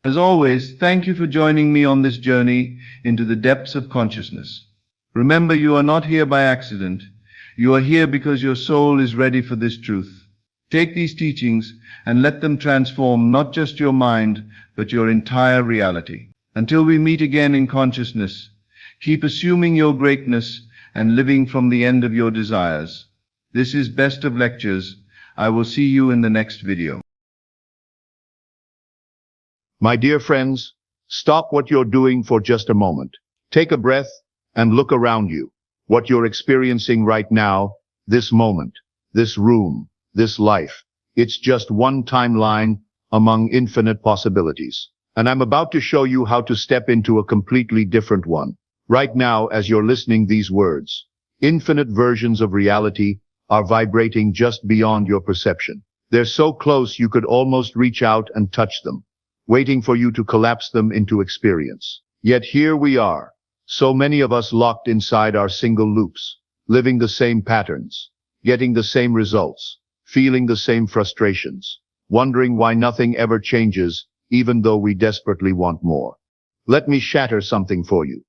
S1: As always, thank you for joining me on this journey into the depths of consciousness. Remember, you are not here by accident. You are here because your soul is ready for this truth. Take these teachings and let them transform not just your mind, but your entire reality. Until we meet again in consciousness, keep assuming your greatness and living from the end of your desires. This is Best of Lectures. I will see you in the next video.
S2: My dear friends, stop what you're doing for just a moment. Take a breath and look around you. What you're experiencing right now, this moment, this room, this life, it's just one timeline among infinite possibilities. And I'm about to show you how to step into a completely different one. Right now, as you're listening these words, infinite versions of reality are vibrating just beyond your perception. They're so close you could almost reach out and touch them, waiting for you to collapse them into experience. Yet here we are. So many of us locked inside our single loops, living the same patterns, getting the same results, feeling the same frustrations, wondering why nothing ever changes, even though we desperately want more. Let me shatter something for you.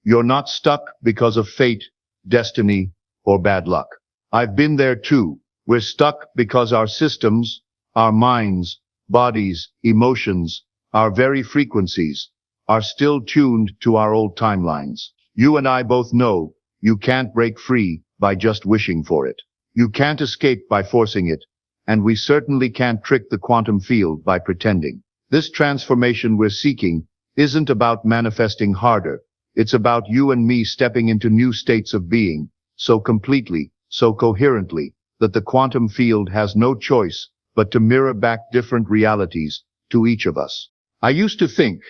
S2: You're not stuck because of fate, destiny, or bad luck. I've been there too. We're stuck because our systems, our minds, bodies, emotions, our very frequencies, are still tuned to our old timelines. You and I both know you can't break free by just wishing for it. You can't escape by forcing it, and we certainly can't trick the quantum field by pretending. This transformation we're seeking isn't about manifesting harder. It's about you and me stepping into new states of being, so completely, so coherently, that the quantum field has no choice but to mirror back different realities to each of us. I used to think,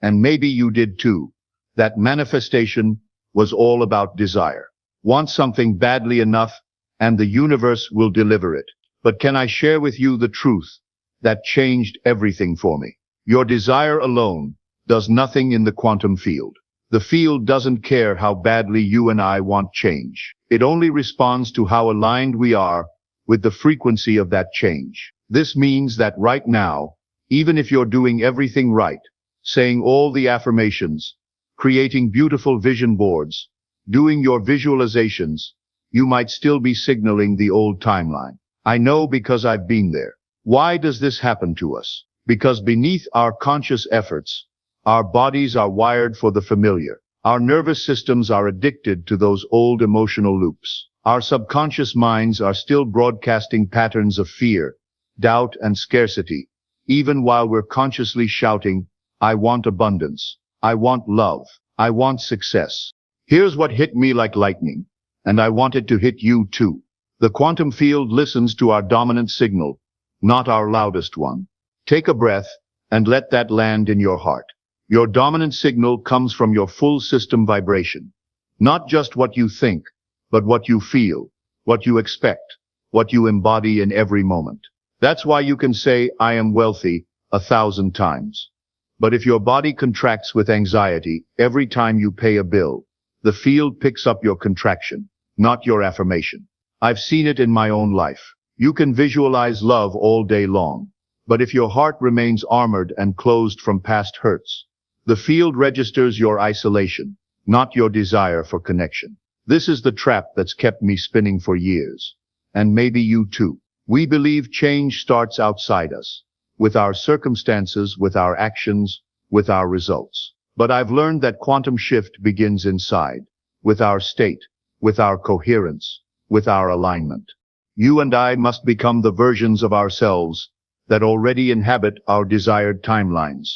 S2: and maybe you did too, that manifestation was all about desire. Want something badly enough, and the universe will deliver it. But can I share with you the truth that changed everything for me? Your desire alone does nothing in the quantum field. The field doesn't care how badly you and I want change. It only responds to how aligned we are with the frequency of that change. This means that right now, even if you're doing everything right, saying all the affirmations, creating beautiful vision boards, doing your visualizations, you might still be signaling the old timeline. I know because I've been there. Why does this happen to us? Because beneath our conscious efforts, our bodies are wired for the familiar. Our nervous systems are addicted to those old emotional loops. Our subconscious minds are still broadcasting patterns of fear, doubt, and scarcity, even while we're consciously shouting, I want abundance, I want love, I want success. Here's what hit me like lightning, and I want it to hit you too. The quantum field listens to our dominant signal, not our loudest one. Take a breath and let that land in your heart. Your dominant signal comes from your full system vibration. Not just what you think, but what you feel, what you expect, what you embody in every moment. That's why you can say, I am wealthy 1,000 times. But if your body contracts with anxiety every time you pay a bill, the field picks up your contraction, not your affirmation. I've seen it in my own life. You can visualize love all day long, but if your heart remains armored and closed from past hurts, the field registers your isolation, not your desire for connection. This is the trap that's kept me spinning for years. And maybe you too. We believe change starts outside us, with our circumstances, with our actions, with our results. But I've learned that quantum shift begins inside, with our state, with our coherence, with our alignment. You and I must become the versions of ourselves that already inhabit our desired timelines.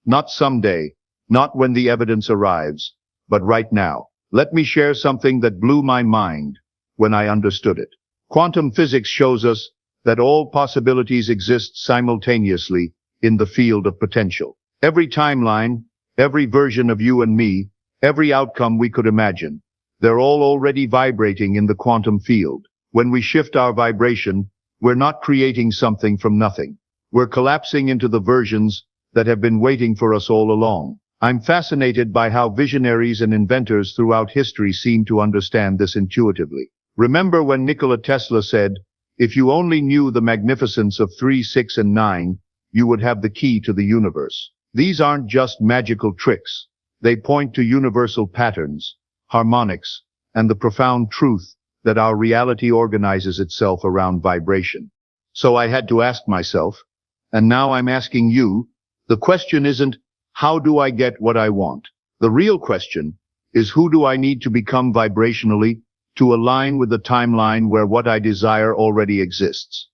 S2: Not someday, not when the evidence arrives, but right now. Let me share something that blew my mind when I understood it. Quantum physics shows us that all possibilities exist simultaneously in the field of potential. Every timeline, every version of you and me, every outcome we could imagine, they're all already vibrating in the quantum field. When we shift our vibration, we're not creating something from nothing. We're collapsing into the versions that have been waiting for us all along. I'm fascinated by how visionaries and inventors throughout history seem to understand this intuitively. Remember when Nikola Tesla said, if you only knew the magnificence of 3, 6, and 9, you would have the key to the universe. These aren't just magical tricks. They point to universal patterns, harmonics, and the profound truth that our reality organizes itself around vibration. So I had to ask myself, and now I'm asking you, the question isn't, how do I get what I want? The real question is, who do I need to become vibrationally to align with the timeline where what I desire already exists?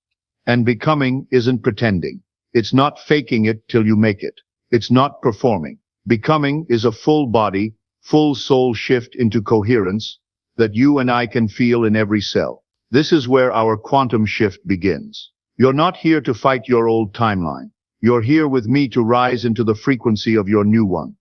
S2: And becoming isn't pretending. It's not faking it till you make it. It's not performing. Becoming is a full body, full soul shift into coherence that you and I can feel in every cell. This is where our quantum shift begins. You're not here to fight your old timeline. You're here with me to rise into the frequency of your new one.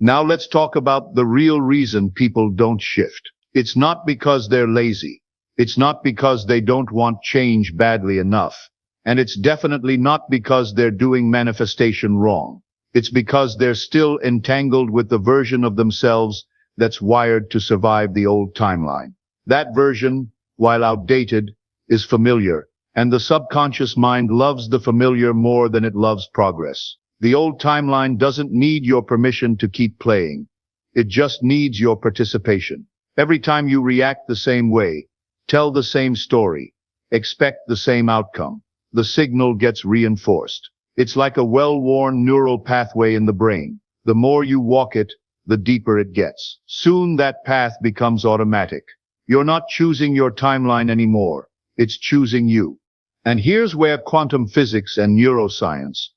S2: Now let's talk about the real reason people don't shift. It's not because they're lazy. It's not because they don't want change badly enough. And it's definitely not because they're doing manifestation wrong. It's because they're still entangled with the version of themselves that's wired to survive the old timeline. That version, while outdated, is familiar, and the subconscious mind loves the familiar more than it loves progress. The old timeline doesn't need your permission to keep playing. It just needs your participation. Every time you react the same way, tell the same story, expect the same outcome, the signal gets reinforced. It's like a well-worn neural pathway in the brain. The more you walk it, the deeper it gets. Soon that path becomes automatic. You're not choosing your timeline anymore. It's choosing you. And here's where quantum physics and neuroscience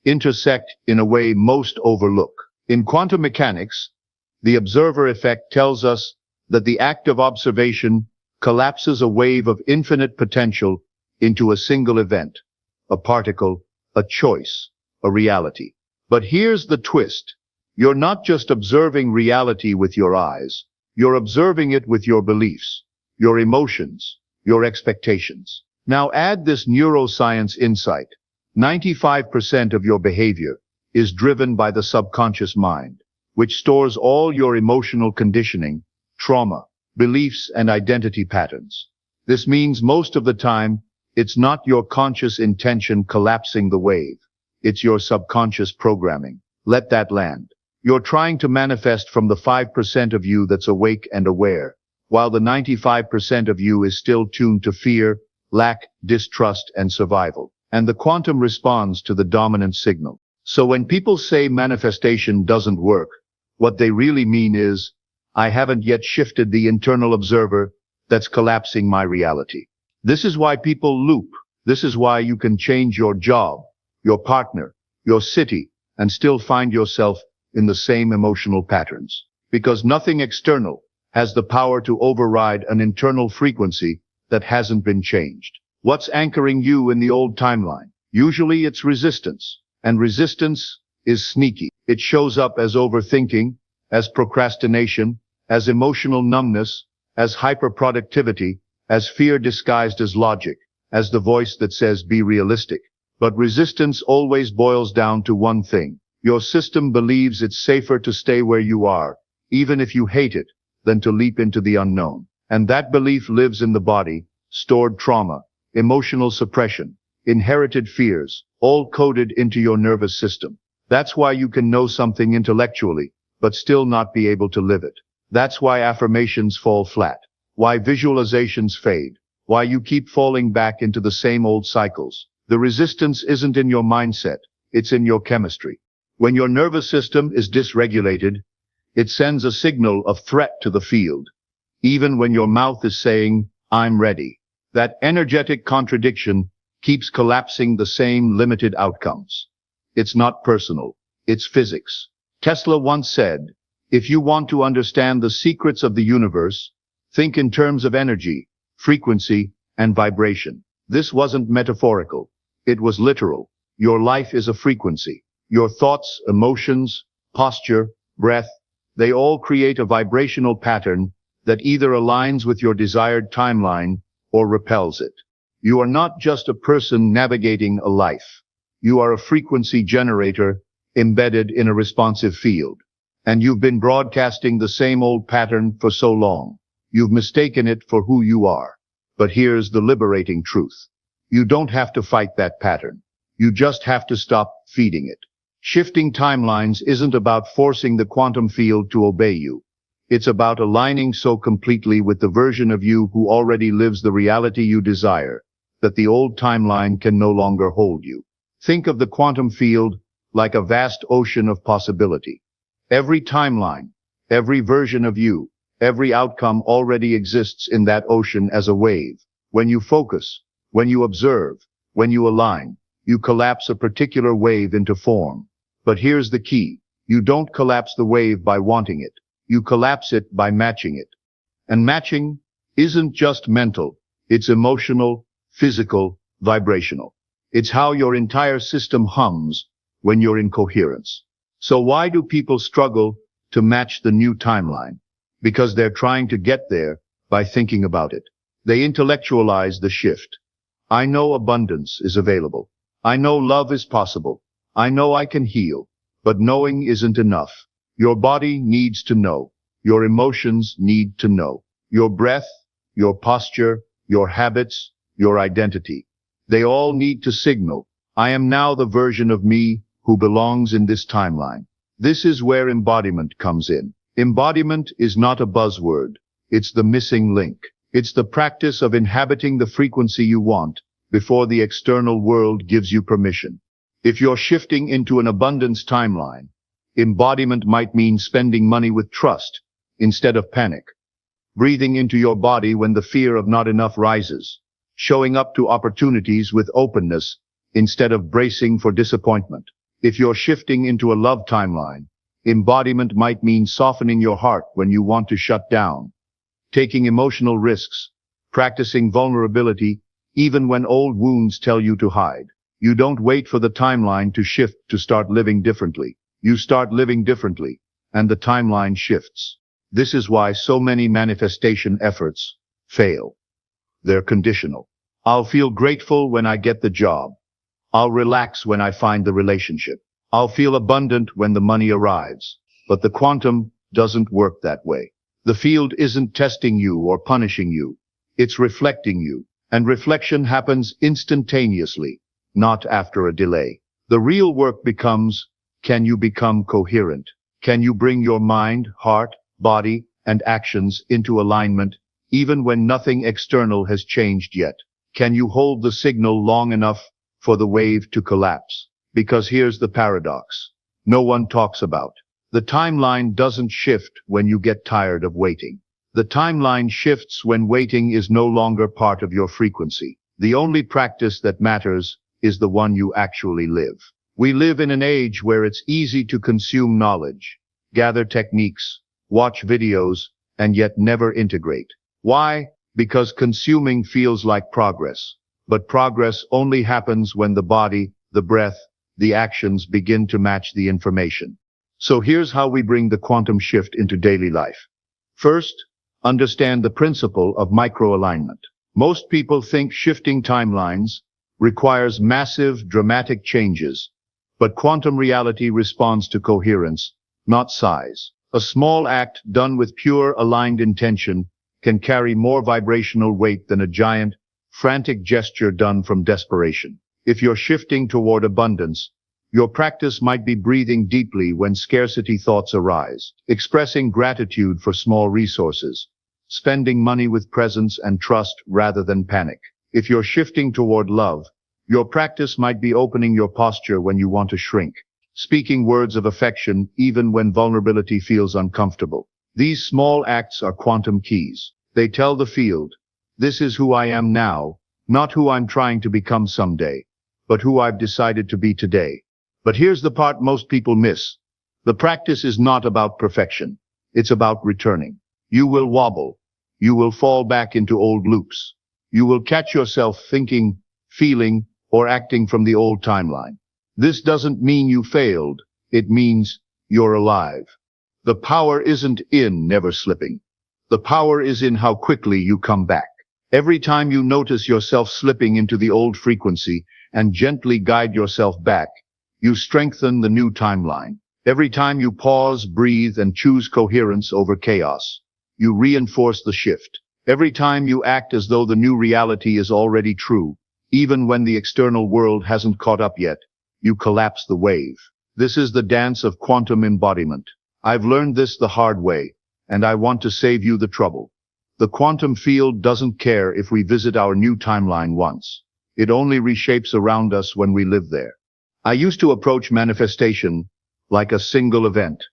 S2: intersect in a way most overlook. In quantum mechanics, the observer effect tells us that the act of observation collapses a wave of infinite potential into a single event, a particle, a choice, a reality. But here's the twist. You're not just observing reality with your eyes. You're observing it with your beliefs, your emotions, your expectations. Now add this neuroscience insight. 95% of your behavior is driven by the subconscious mind, which stores all your emotional conditioning, trauma, beliefs, and identity patterns. This means most of the time, It's not your conscious intention collapsing the wave. It's your subconscious programming. Let that land. You're trying to manifest from the 5% of you that's awake and aware, while the 95% of you is still tuned to fear, lack, distrust, and survival. And the quantum responds to the dominant signal. So when people say manifestation doesn't work, what they really mean is, I haven't yet shifted the internal observer that's collapsing my reality. This is why people loop. This is why you can change your job, your partner, your city, and still find yourself in the same emotional patterns. Because nothing external has the power to override an internal frequency that hasn't been changed. What's anchoring you in the old timeline? Usually it's resistance. And resistance is sneaky. It shows up as overthinking, as procrastination, as emotional numbness, as hyperproductivity, as fear disguised as logic, as the voice that says be realistic. But resistance always boils down to one thing. Your system believes it's safer to stay where you are, even if you hate it, than to leap into the unknown. And that belief lives in the body, stored trauma, emotional suppression, inherited fears, all coded into your nervous system. That's why you can know something intellectually, but still not be able to live it. That's why affirmations fall flat, why visualizations fade, why you keep falling back into the same old cycles. The resistance isn't in your mindset, it's in your chemistry. When your nervous system is dysregulated, it sends a signal of threat to the field, even when your mouth is saying, I'm ready. That energetic contradiction keeps collapsing the same limited outcomes. It's not personal, it's physics. Tesla once said, if you want to understand the secrets of the universe, think in terms of energy, frequency, and vibration. This wasn't metaphorical. It was literal. Your life is a frequency. Your thoughts, emotions, posture, breath, they all create a vibrational pattern that either aligns with your desired timeline or repels it. You are not just a person navigating a life. You are a frequency generator embedded in a responsive field. And you've been broadcasting the same old pattern for so long. You've mistaken it for who you are. But here's the liberating truth. You don't have to fight that pattern. You just have to stop feeding it. Shifting timelines isn't about forcing the quantum field to obey you. It's about aligning so completely with the version of you who already lives the reality you desire, that the old timeline can no longer hold you. Think of the quantum field like a vast ocean of possibility. Every timeline, every version of you, every outcome already exists in that ocean as a wave. When you focus, when you observe, when you align, you collapse a particular wave into form. But here's the key. You don't collapse the wave by wanting it. You collapse it by matching it. And matching isn't just mental. It's emotional, physical, vibrational. It's how your entire system hums when you're in coherence. So why do people struggle to match the new timeline? Because they're trying to get there by thinking about it. They intellectualize the shift. I know abundance is available. I know love is possible. I know I can heal. But knowing isn't enough. Your body needs to know. Your emotions need to know. Your breath, your posture, your habits, your identity. They all need to signal, I am now the version of me who belongs in this timeline. This is where embodiment comes in. Embodiment is not a buzzword. It's the missing link. It's the practice of inhabiting the frequency you want before the external world gives you permission. If you're shifting into an abundance timeline, embodiment might mean spending money with trust instead of panic, breathing into your body when the fear of not enough rises, showing up to opportunities with openness instead of bracing for disappointment. If you're shifting into a love timeline, embodiment might mean softening your heart when you want to shut down, taking emotional risks, practicing vulnerability even when old wounds tell you to hide. You don't wait for the timeline to shift to start living differently. You start living differently, and the timeline shifts. This is why so many manifestation efforts fail. They're conditional. I'll feel grateful when I get the job. I'll relax when I find the relationship. I'll feel abundant when the money arrives. But the quantum doesn't work that way. The field isn't testing you or punishing you. It's reflecting you. And reflection happens instantaneously, not after a delay. The real work becomes, can you become coherent? Can you bring your mind, heart, body, and actions into alignment, even when nothing external has changed yet? Can you hold the signal long enough for the wave to collapse? Because here's the paradox no one talks about. The timeline doesn't shift when you get tired of waiting. The timeline shifts when waiting is no longer part of your frequency. The only practice that matters is the one you actually live. We live in an age where it's easy to consume knowledge, gather techniques, watch videos, and yet never integrate. Why? Because consuming feels like progress. But progress only happens when the body, the breath, the actions begin to match the information. So here's how we bring the quantum shift into daily life. First, understand the principle of microalignment. Most people think shifting timelines requires massive, dramatic changes, but quantum reality responds to coherence, not size. A small act done with pure, aligned intention can carry more vibrational weight than a giant, frantic gesture done from desperation. If you're shifting toward abundance, your practice might be breathing deeply when scarcity thoughts arise, expressing gratitude for small resources, spending money with presence and trust rather than panic. If you're shifting toward love, your practice might be opening your posture when you want to shrink, speaking words of affection even when vulnerability feels uncomfortable. These small acts are quantum keys. They tell the field, this is who I am now, not who I'm trying to become someday, but who I've decided to be today. But here's the part most people miss. The practice is not about perfection. It's about returning. You will wobble. You will fall back into old loops. You will catch yourself thinking, feeling, or acting from the old timeline. This doesn't mean you failed. It means you're alive. The power isn't in never slipping. The power is in how quickly you come back. Every time you notice yourself slipping into the old frequency and gently guide yourself back, you strengthen the new timeline. Every time you pause, breathe, and choose coherence over chaos, you reinforce the shift. Every time you act as though the new reality is already true, even when the external world hasn't caught up yet, you collapse the wave. This is the dance of quantum embodiment. I've learned this the hard way, and I want to save you the trouble. The quantum field doesn't care if we visit our new timeline once. It only reshapes around us when we live there. I used to approach manifestation like a single event.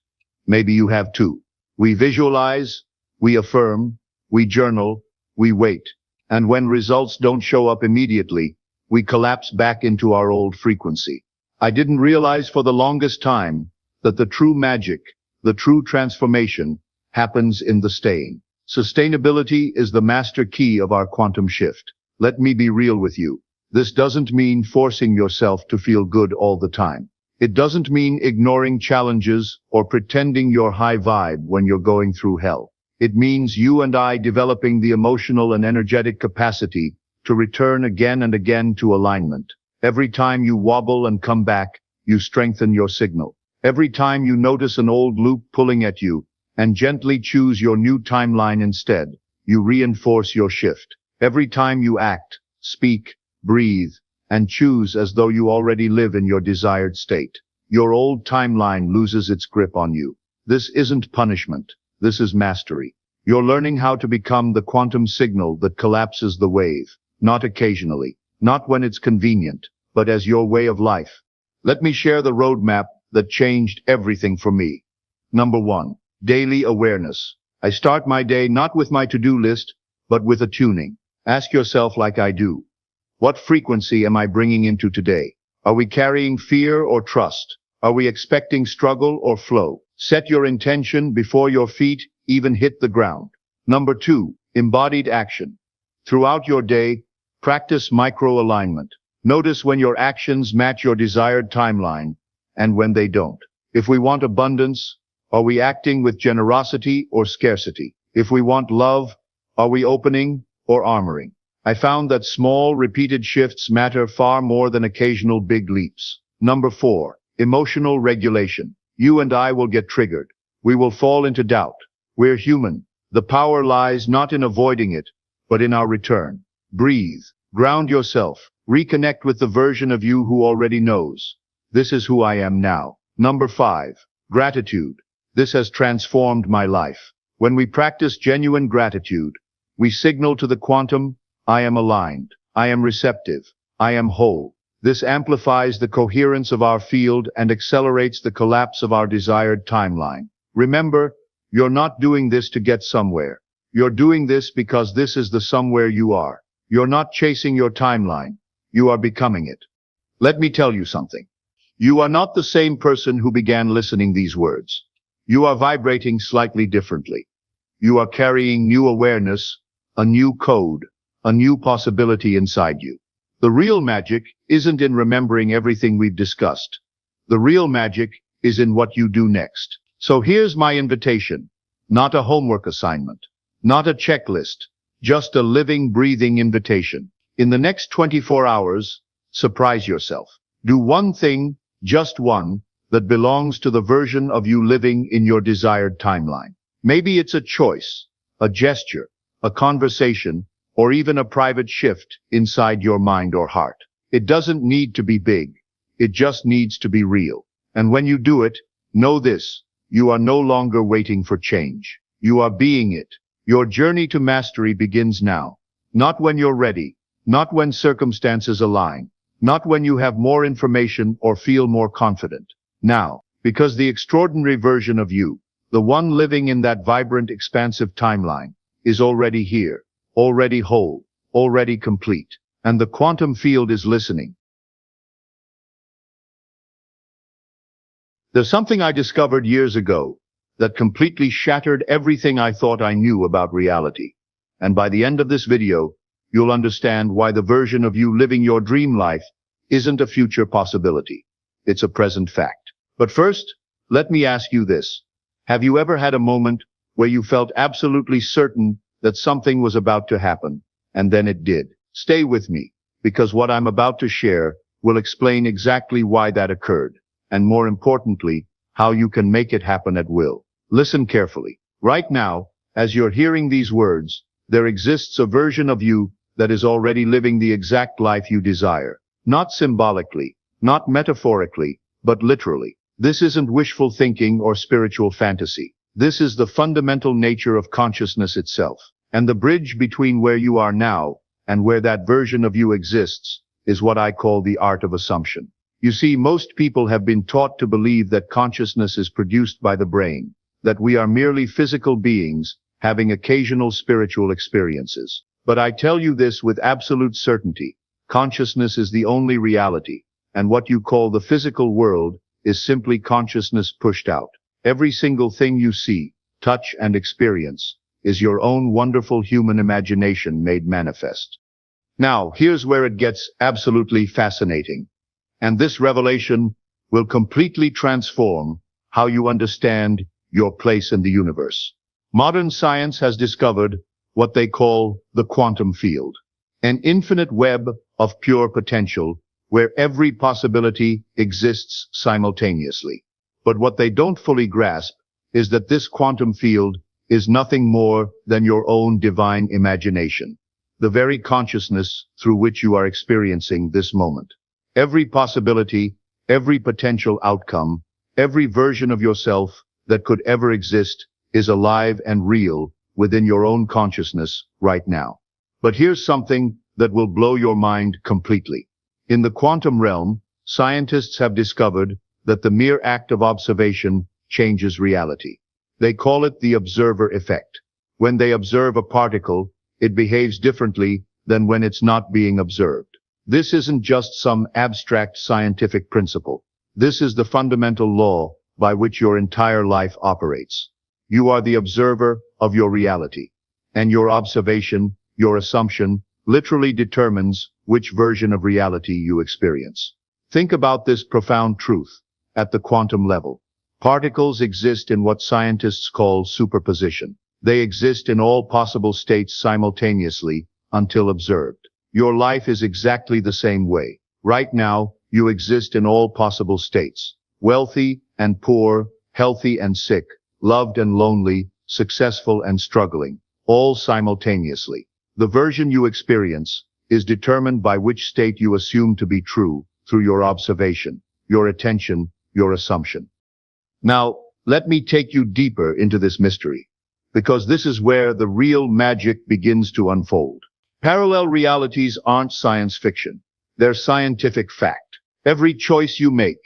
S2: Maybe you have too. We visualize, we affirm, we journal, we wait. And when results don't show up immediately, we collapse back into our old frequency. I didn't realize for the longest time that the true magic, the true transformation, happens in the staying. Sustainability is the master key of our quantum shift. Let me be real with you. This doesn't mean forcing yourself to feel good all the time. It doesn't mean ignoring challenges or pretending you're high vibe when you're going through hell. It means you and I developing the emotional and energetic capacity to return again and again to alignment. Every time you wobble and come back, you strengthen your signal. Every time you notice an old loop pulling at you and gently choose your new timeline instead, you reinforce your shift. Every time you act, speak, breathe, and choose as though you already live in your desired state, your old timeline loses its grip on you. This isn't punishment. This is mastery. You're learning how to become the quantum signal that collapses the wave, not occasionally, not when it's convenient, but as your way of life. Let me share the roadmap that changed everything for me. Number 1, daily awareness. I start my day not with my to-do list, but with a tuning. Ask yourself like I do. What frequency am I bringing into today? Are we carrying fear or trust? Are we expecting struggle or flow? Set your intention before your feet even hit the ground. Number 2, embodied action. Throughout your day, practice micro-alignment. Notice when your actions match your desired timeline and when they don't. If we want abundance, are we acting with generosity or scarcity? If we want love, are we opening or armoring? I found that small, repeated shifts matter far more than occasional big leaps. Number 4, emotional regulation. You and I will get triggered. We will fall into doubt. We're human. The power lies not in avoiding it, but in our return. breathe, ground yourself, reconnect with the version of you who already knows. This is who I am now. Number 5. Gratitude. This has transformed my life. When we practice genuine gratitude, we signal to the quantum, I am aligned, I am receptive, I am whole. This amplifies the coherence of our field and accelerates the collapse of our desired timeline. Remember, you're not doing this to get somewhere. You're doing this because this is the somewhere you are. You're not chasing your timeline. You are becoming it. Let me tell you something. You are not the same person who began listening these words. You are vibrating slightly differently. You are carrying new awareness, a new code, a new possibility inside you. The real magic isn't in remembering everything we've discussed. The real magic is in what you do next. So here's my invitation. Not a homework assignment. Not a checklist. Just a living, breathing invitation. In the next 24 hours, surprise yourself. Do one thing, just one, that belongs to the version of you living in your desired timeline. Maybe it's a choice, a gesture, a conversation, or even a private shift inside your mind or heart. It doesn't need to be big. It just needs to be real. And when you do it, know this, you are no longer waiting for change. You are being it. Your journey to mastery begins now. Not when you're ready, not when circumstances align, not when you have more information or feel more confident. Now, because the extraordinary version of you, the one living in that vibrant, expansive timeline, is already here, already whole, already complete, and the quantum field is listening. There's something I discovered years ago that completely shattered everything I thought I knew about reality. And by the end of this video, you'll understand why the version of you living your dream life isn't a future possibility. It's a present fact. But first, let me ask you this. Have you ever had a moment where you felt absolutely certain that something was about to happen, and then it did? Stay with me, because what I'm about to share will explain exactly why that occurred, and more importantly, how you can make it happen at will. Listen carefully. Right now, as you're hearing these words, there exists a version of you that is already living the exact life you desire. Not symbolically, not metaphorically, but literally. This isn't wishful thinking or spiritual fantasy. This is the fundamental nature of consciousness itself. And the bridge between where you are now and where that version of you exists is what I call the art of assumption. You see, most people have been taught to believe that consciousness is produced by the brain, that we are merely physical beings having occasional spiritual experiences. But I tell you this with absolute certainty. Consciousness is the only reality, and what you call the physical world is simply consciousness pushed out. Every single thing you see, touch, and experience is your own wonderful human imagination made manifest. Now, here's where it gets absolutely fascinating. And this revelation will completely transform how you understand your place in the universe. Modern science has discovered what they call the quantum field, an infinite web of pure potential where every possibility exists simultaneously. But what they don't fully grasp is that this quantum field is nothing more than your own divine imagination, the very consciousness through which you are experiencing this moment. Every possibility, every potential outcome, every version of yourself that could ever exist is alive and real within your own consciousness right now. But here's something that will blow your mind completely. In the quantum realm, scientists have discovered that the mere act of observation changes reality. They call it the observer effect. When they observe a particle, it behaves differently than when it's not being observed. This isn't just some abstract scientific principle. This is the fundamental law by which your entire life operates. You are the observer of your reality, and your observation, your assumption, literally determines which version of reality you experience. Think about this profound truth. At the quantum level, particles exist in what scientists call superposition. They exist in all possible states simultaneously until observed. Your life is exactly the same way. Right now, you exist in all possible states. Wealthy and poor, healthy and sick, loved and lonely, successful and struggling, all simultaneously. The version you experience is determined by which state you assume to be true through your observation, your attention, your assumption. Now, let me take you deeper into this mystery, because this is where the real magic begins to unfold. Parallel realities aren't science fiction. They're scientific fact. Every choice you make,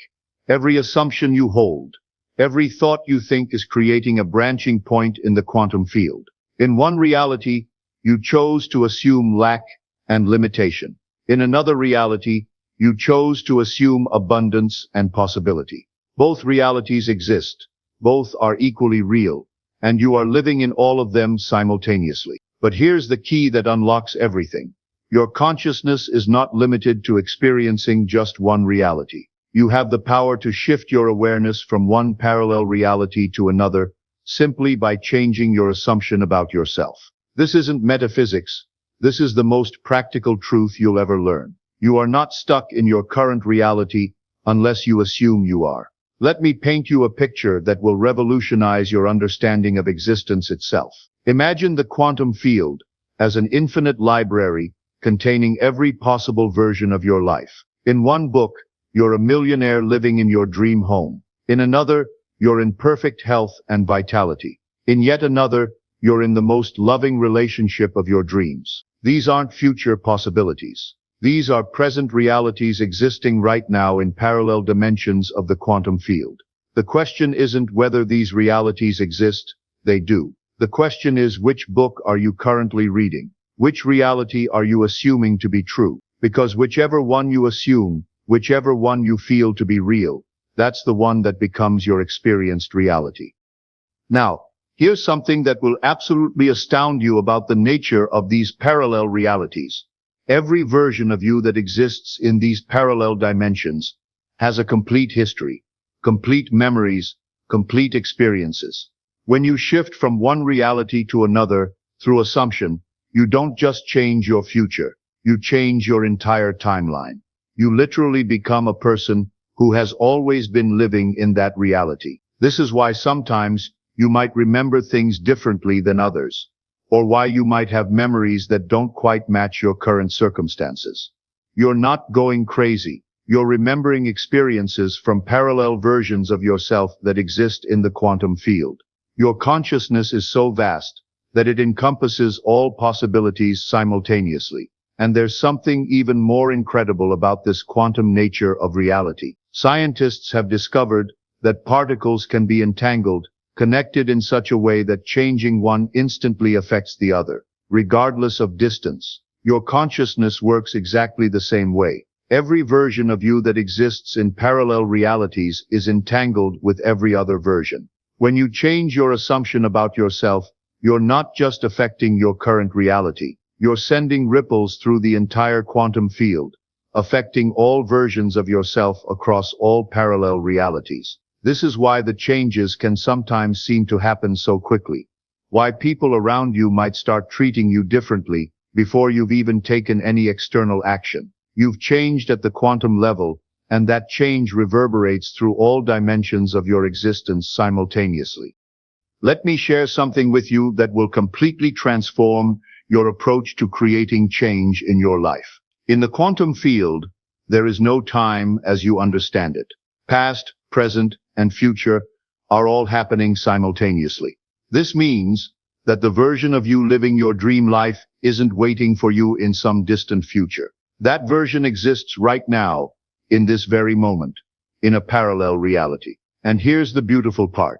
S2: every assumption you hold, every thought you think is creating a branching point in the quantum field. In one reality, you chose to assume lack and limitation. In another reality, you chose to assume abundance and possibility. Both realities exist. Both are equally real, and you are living in all of them simultaneously. But here's the key that unlocks everything. Your consciousness is not limited to experiencing just one reality. You have the power to shift your awareness from one parallel reality to another simply by changing your assumption about yourself. This isn't metaphysics. This is the most practical truth you'll ever learn. You are not stuck in your current reality unless you assume you are. Let me paint you a picture that will revolutionize your understanding of existence itself. Imagine the quantum field as an infinite library containing every possible version of your life. In one book, you're a millionaire living in your dream home. In another, you're in perfect health and vitality. In yet another, you're in the most loving relationship of your dreams. These aren't future possibilities. These are present realities existing right now in parallel dimensions of the quantum field. The question isn't whether these realities exist, they do. The question is, which book are you currently reading? Which reality are you assuming to be true? Because whichever one you assume, whichever one you feel to be real, that's the one that becomes your experienced reality. Now, here's something that will absolutely astound you about the nature of these parallel realities. Every version of you that exists in these parallel dimensions has a complete history, complete memories, complete experiences. When you shift from one reality to another through assumption, you don't just change your future, you change your entire timeline. You literally become a person who has always been living in that reality. This is why sometimes you might remember things differently than others, or why you might have memories that don't quite match your current circumstances. You're not going crazy. You're remembering experiences from parallel versions of yourself that exist in the quantum field. Your consciousness is so vast that it encompasses all possibilities simultaneously. And there's something even more incredible about this quantum nature of reality. Scientists have discovered that particles can be entangled, connected in such a way that changing one instantly affects the other, regardless of distance. Your consciousness works exactly the same way. Every version of you that exists in parallel realities is entangled with every other version. When you change your assumption about yourself, you're not just affecting your current reality. You're sending ripples through the entire quantum field, affecting all versions of yourself across all parallel realities. This is why the changes can sometimes seem to happen so quickly. Why people around you might start treating you differently before you've even taken any external action. You've changed at the quantum level, and that change reverberates through all dimensions of your existence simultaneously. Let me share something with you that will completely transform your approach to creating change in your life. In the quantum field, there is no time as you understand it. Past, present, and future are all happening simultaneously. This means that the version of you living your dream life isn't waiting for you in some distant future. That version exists right now, in this very moment, in a parallel reality. And here's the beautiful part.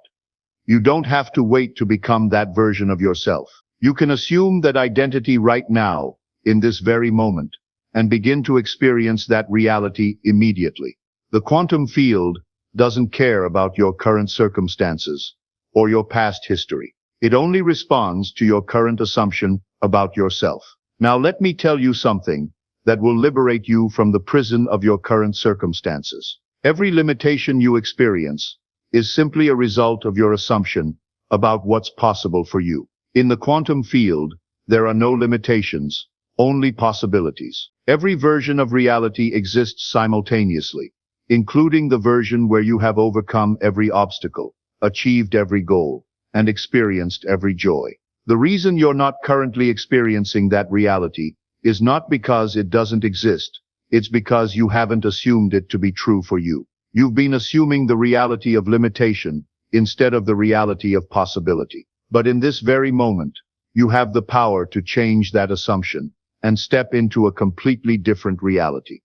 S2: You don't have to wait to become that version of yourself. You can assume that identity right now, in this very moment, and begin to experience that reality immediately. The quantum field doesn't care about your current circumstances or your past history. It only responds to your current assumption about yourself. Now let me tell you something that will liberate you from the prison of your current circumstances. Every limitation you experience is simply a result of your assumption about what's possible for you. In the quantum field, there are no limitations, only possibilities. Every version of reality exists simultaneously, including the version where you have overcome every obstacle, achieved every goal, and experienced every joy. The reason you're not currently experiencing that reality is not because it doesn't exist. It's because you haven't assumed it to be true for you. You've been assuming the reality of limitation instead of the reality of possibility. But in this very moment, you have the power to change that assumption and step into a completely different reality.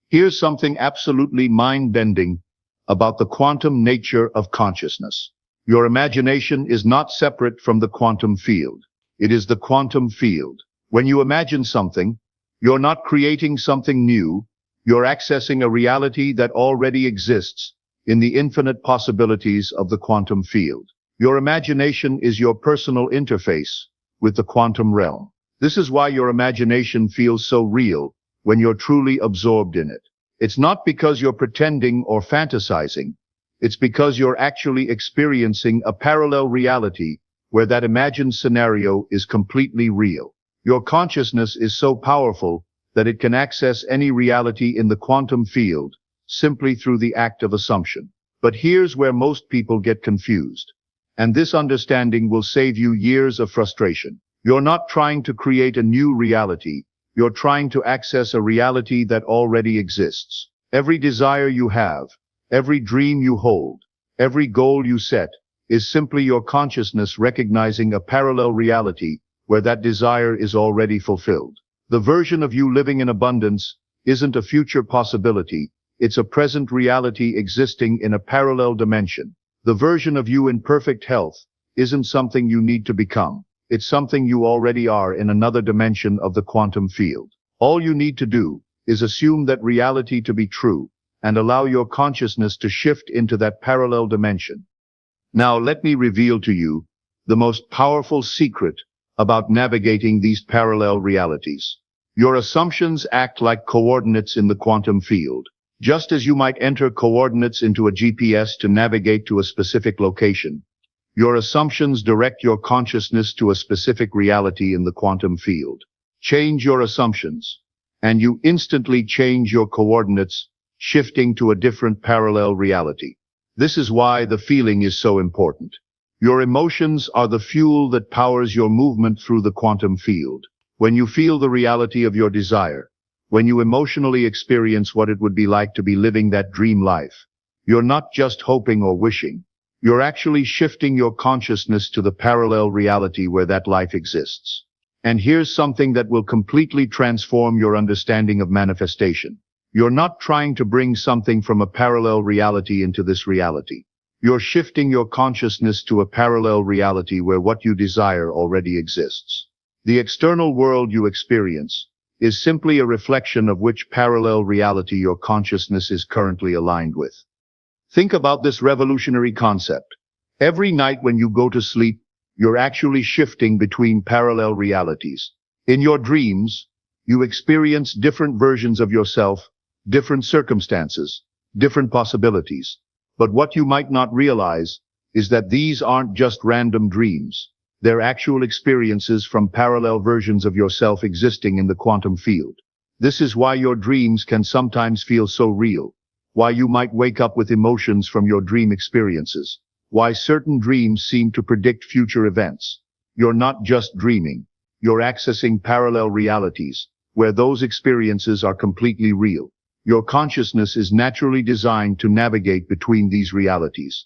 S2: Here's something absolutely mind-bending about the quantum nature of consciousness. Your imagination is not separate from the quantum field. It is the quantum field. When you imagine something, you're not creating something new. You're accessing a reality that already exists in the infinite possibilities of the quantum field. Your imagination is your personal interface with the quantum realm. This is why your imagination feels so real when you're truly absorbed in it. It's not because you're pretending or fantasizing. It's because you're actually experiencing a parallel reality where that imagined scenario is completely real. Your consciousness is so powerful that it can access any reality in the quantum field simply through the act of assumption. But here's where most people get confused. And this understanding will save you years of frustration. You're not trying to create a new reality. You're trying to access a reality that already exists. Every desire you have, every dream you hold, every goal you set, is simply your consciousness recognizing a parallel reality where that desire is already fulfilled. The version of you living in abundance isn't a future possibility. It's a present reality existing in a parallel dimension. The version of you in perfect health isn't something you need to become. It's something you already are in another dimension of the quantum field. All you need to do is assume that reality to be true and allow your consciousness to shift into that parallel dimension. Now let me reveal to you the most powerful secret about navigating these parallel realities. Your assumptions act like coordinates in the quantum field. Just as you might enter coordinates into a GPS to navigate to a specific location, your assumptions direct your consciousness to a specific reality in the quantum field. Change your assumptions, and you instantly change your coordinates, shifting to a different parallel reality. This is why the feeling is so important. Your emotions are the fuel that powers your movement through the quantum field. When you feel the reality of your desire, when you emotionally experience what it would be like to be living that dream life, you're not just hoping or wishing. You're actually shifting your consciousness to the parallel reality where that life exists. And here's something that will completely transform your understanding of manifestation. You're not trying to bring something from a parallel reality into this reality. You're shifting your consciousness to a parallel reality where what you desire already exists. The external world you experience is simply a reflection of which parallel reality your consciousness is currently aligned with. Think about this revolutionary concept. Every night when you go to sleep, you're actually shifting between parallel realities. In your dreams, you experience different versions of yourself, different circumstances, different possibilities. But what you might not realize is that these aren't just random dreams. They're actual experiences from parallel versions of yourself existing in the quantum field. This is why your dreams can sometimes feel so real, why you might wake up with emotions from your dream experiences, why certain dreams seem to predict future events. You're not just dreaming, you're accessing parallel realities, where those experiences are completely real. Your consciousness is naturally designed to navigate between these realities.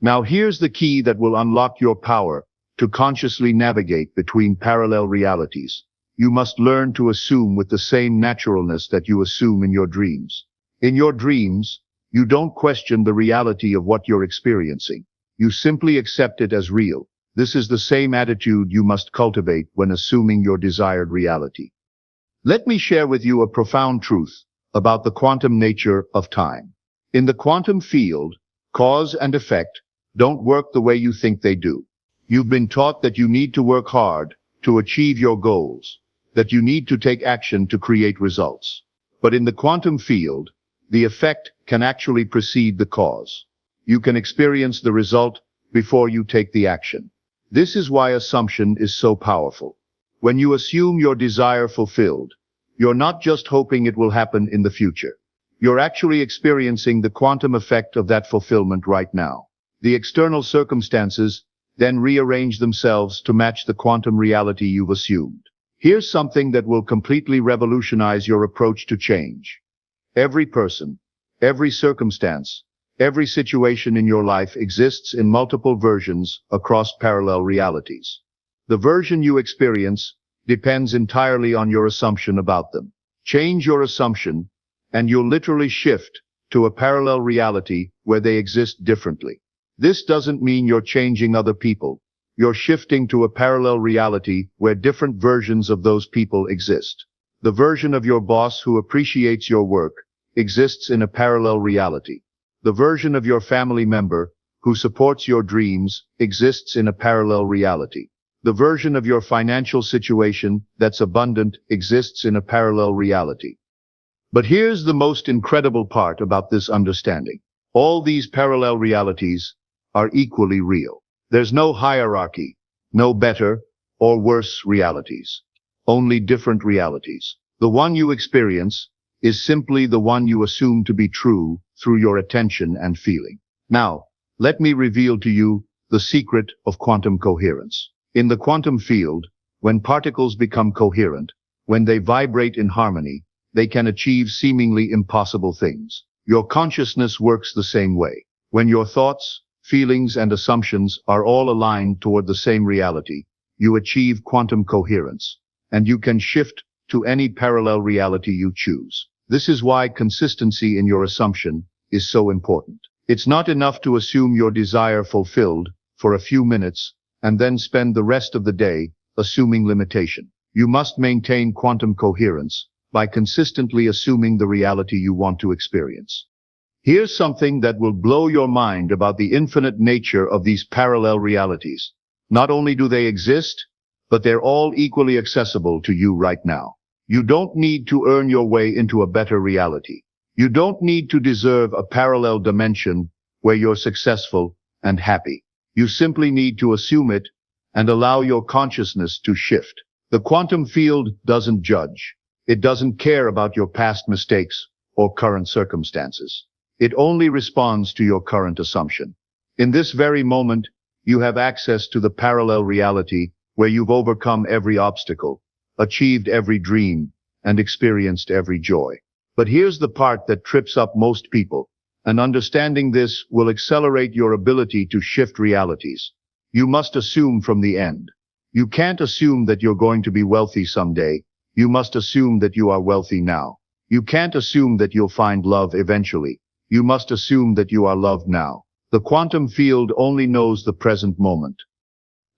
S2: Now here's the key that will unlock your power to consciously navigate between parallel realities. You must learn to assume with the same naturalness that you assume in your dreams. In your dreams, you don't question the reality of what you're experiencing. You simply accept it as real. This is the same attitude you must cultivate when assuming your desired reality. Let me share with you a profound truth about the quantum nature of time. In the quantum field, cause and effect don't work the way you think they do. You've been taught that you need to work hard to achieve your goals, that you need to take action to create results. But in the quantum field, the effect can actually precede the cause. You can experience the result before you take the action. This is why assumption is so powerful. When you assume your desire fulfilled, you're not just hoping it will happen in the future. You're actually experiencing the quantum effect of that fulfillment right now. The external circumstances then rearrange themselves to match the quantum reality you've assumed. Here's something that will completely revolutionize your approach to change. Every person, every circumstance, every situation in your life exists in multiple versions across parallel realities. The version you experience depends entirely on your assumption about them. Change your assumption, and you'll literally shift to a parallel reality where they exist differently. This doesn't mean you're changing other people. You're shifting to a parallel reality where different versions of those people exist. The version of your boss who appreciates your work exists in a parallel reality. The version of your family member who supports your dreams exists in a parallel reality. The version of your financial situation that's abundant exists in a parallel reality. But here's the most incredible part about this understanding. All these parallel realities are equally real. There's no hierarchy, no better or worse realities, only different realities. The one you experience is simply the one you assume to be true through your attention and feeling. Now, let me reveal to you the secret of quantum coherence. In the quantum field, when particles become coherent, when they vibrate in harmony, they can achieve seemingly impossible things. Your consciousness works the same way. When your thoughts, feelings, and assumptions are all aligned toward the same reality, you achieve quantum coherence, and you can shift to any parallel reality you choose. This is why consistency in your assumption is so important. It's not enough to assume your desire fulfilled for a few minutes and then spend the rest of the day assuming limitation. You must maintain quantum coherence by consistently assuming the reality you want to experience. Here's something that will blow your mind about the infinite nature of these parallel realities. Not only do they exist, but they're all equally accessible to you right now. You don't need to earn your way into a better reality. You don't need to deserve a parallel dimension where you're successful and happy. You simply need to assume it and allow your consciousness to shift. The quantum field doesn't judge. It doesn't care about your past mistakes or current circumstances. It only responds to your current assumption. In this very moment, you have access to the parallel reality where you've overcome every obstacle, achieved every dream, and experienced every joy. But here's the part that trips up most people, and understanding this will accelerate your ability to shift realities. You must assume from the end. You can't assume that you're going to be wealthy someday. You must assume that you are wealthy now. You can't assume that you'll find love eventually. You must assume that you are loved now. The quantum field only knows the present moment.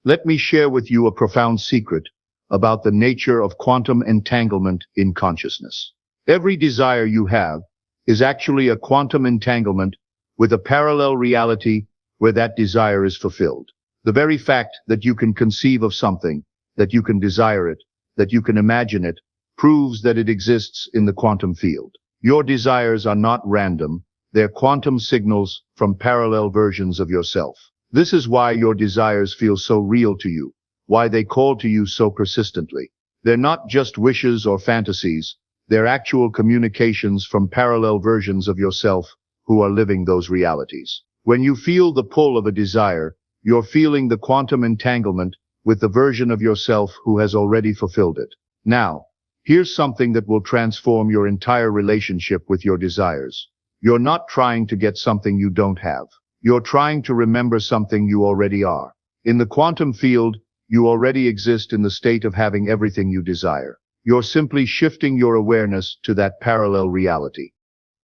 S2: Let me share with you a profound secret about the nature of quantum entanglement in consciousness. Every desire you have is actually a quantum entanglement with a parallel reality where that desire is fulfilled. The very fact that you can conceive of something, that you can desire it, that you can imagine it, proves that it exists in the quantum field. Your desires are not random. They're quantum signals from parallel versions of yourself. This is why your desires feel so real to you, why they call to you so persistently. They're not just wishes or fantasies. They're actual communications from parallel versions of yourself who are living those realities. When you feel the pull of a desire, you're feeling the quantum entanglement with the version of yourself who has already fulfilled it. Now, here's something that will transform your entire relationship with your desires. You're not trying to get something you don't have. You're trying to remember something you already are. In the quantum field, you already exist in the state of having everything you desire. You're simply shifting your awareness to that parallel reality.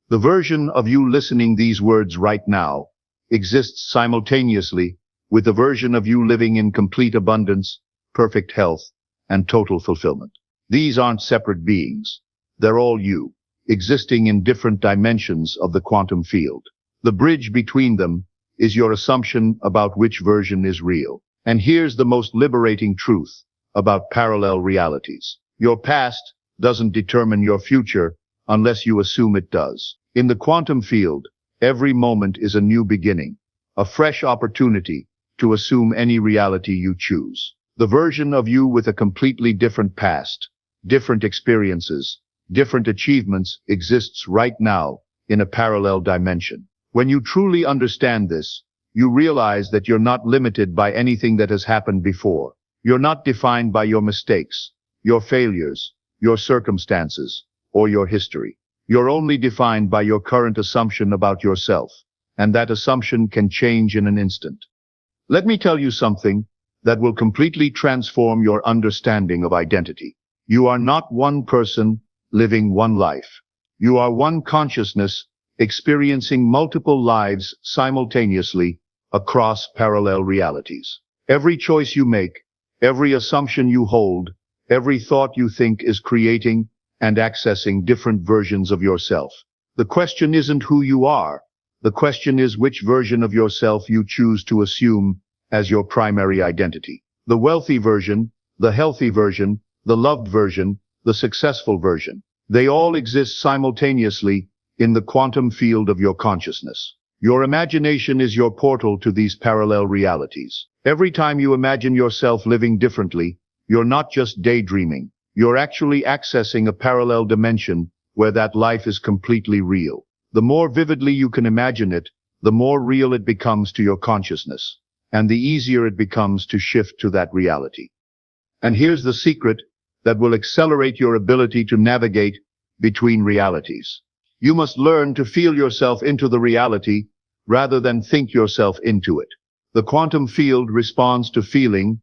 S2: The version of you listening these words right now exists simultaneously with the version of you living in complete abundance, perfect health, and total fulfillment. These aren't separate beings. They're all you, existing in different dimensions of the quantum field. The bridge between them is your assumption about which version is real. And here's the most liberating truth about parallel realities. Your past doesn't determine your future unless you assume it does. In the quantum field, every moment is a new beginning, a fresh opportunity to assume any reality you choose. The version of you with a completely different past, different experiences, different achievements exists right now in a parallel dimension. When you truly understand this, you realize that you're not limited by anything that has happened before. You're not defined by your mistakes, your failures, your circumstances, or your history. You're only defined by your current assumption about yourself, and that assumption can change in an instant. Let me tell you something that will completely transform your understanding of identity. You are not one person living one life. You are one consciousness experiencing multiple lives simultaneously across parallel realities. Every choice you make, every assumption you hold, every thought you think is creating and accessing different versions of yourself. The question isn't who you are. The question is which version of yourself you choose to assume as your primary identity. The wealthy version, the healthy version, the loved version, the successful version. They all exist simultaneously in the quantum field of your consciousness. Your imagination is your portal to these parallel realities. Every time you imagine yourself living differently, you're not just daydreaming. You're actually accessing a parallel dimension where that life is completely real. The more vividly you can imagine it, the more real it becomes to your consciousness, and the easier it becomes to shift to that reality. And here's the secret that will accelerate your ability to navigate between realities. You must learn to feel yourself into the reality rather than think yourself into it. The quantum field responds to feeling,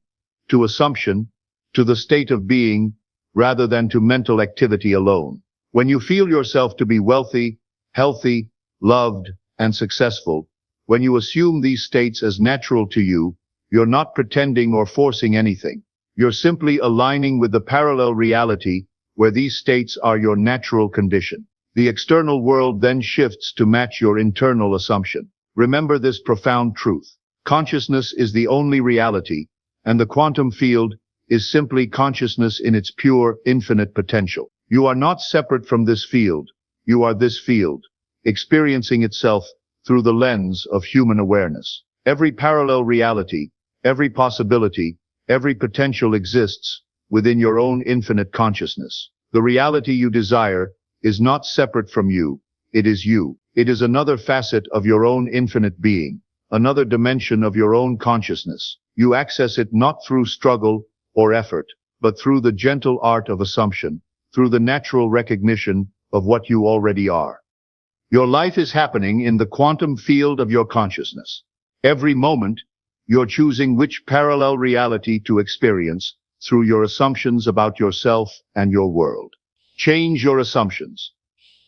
S2: to assumption, to the state of being, rather than to mental activity alone. When you feel yourself to be wealthy, healthy, loved, and successful, when you assume these states as natural to you, you're not pretending or forcing anything. You're simply aligning with the parallel reality where these states are your natural condition. The external world then shifts to match your internal assumption. Remember this profound truth. Consciousness is the only reality, and the quantum field is simply consciousness in its pure, infinite potential. You are not separate from this field. You are this field, experiencing itself through the lens of human awareness. Every parallel reality, every possibility, every potential exists within your own infinite consciousness. The reality you desire is not separate from you. It is you. It is another facet of your own infinite being, another dimension of your own consciousness. You access it not through struggle or effort, but through the gentle art of assumption, through the natural recognition of what you already are. Your life is happening in the quantum field of your consciousness. Every moment, you're choosing which parallel reality to experience through your assumptions about yourself and your world. Change your assumptions,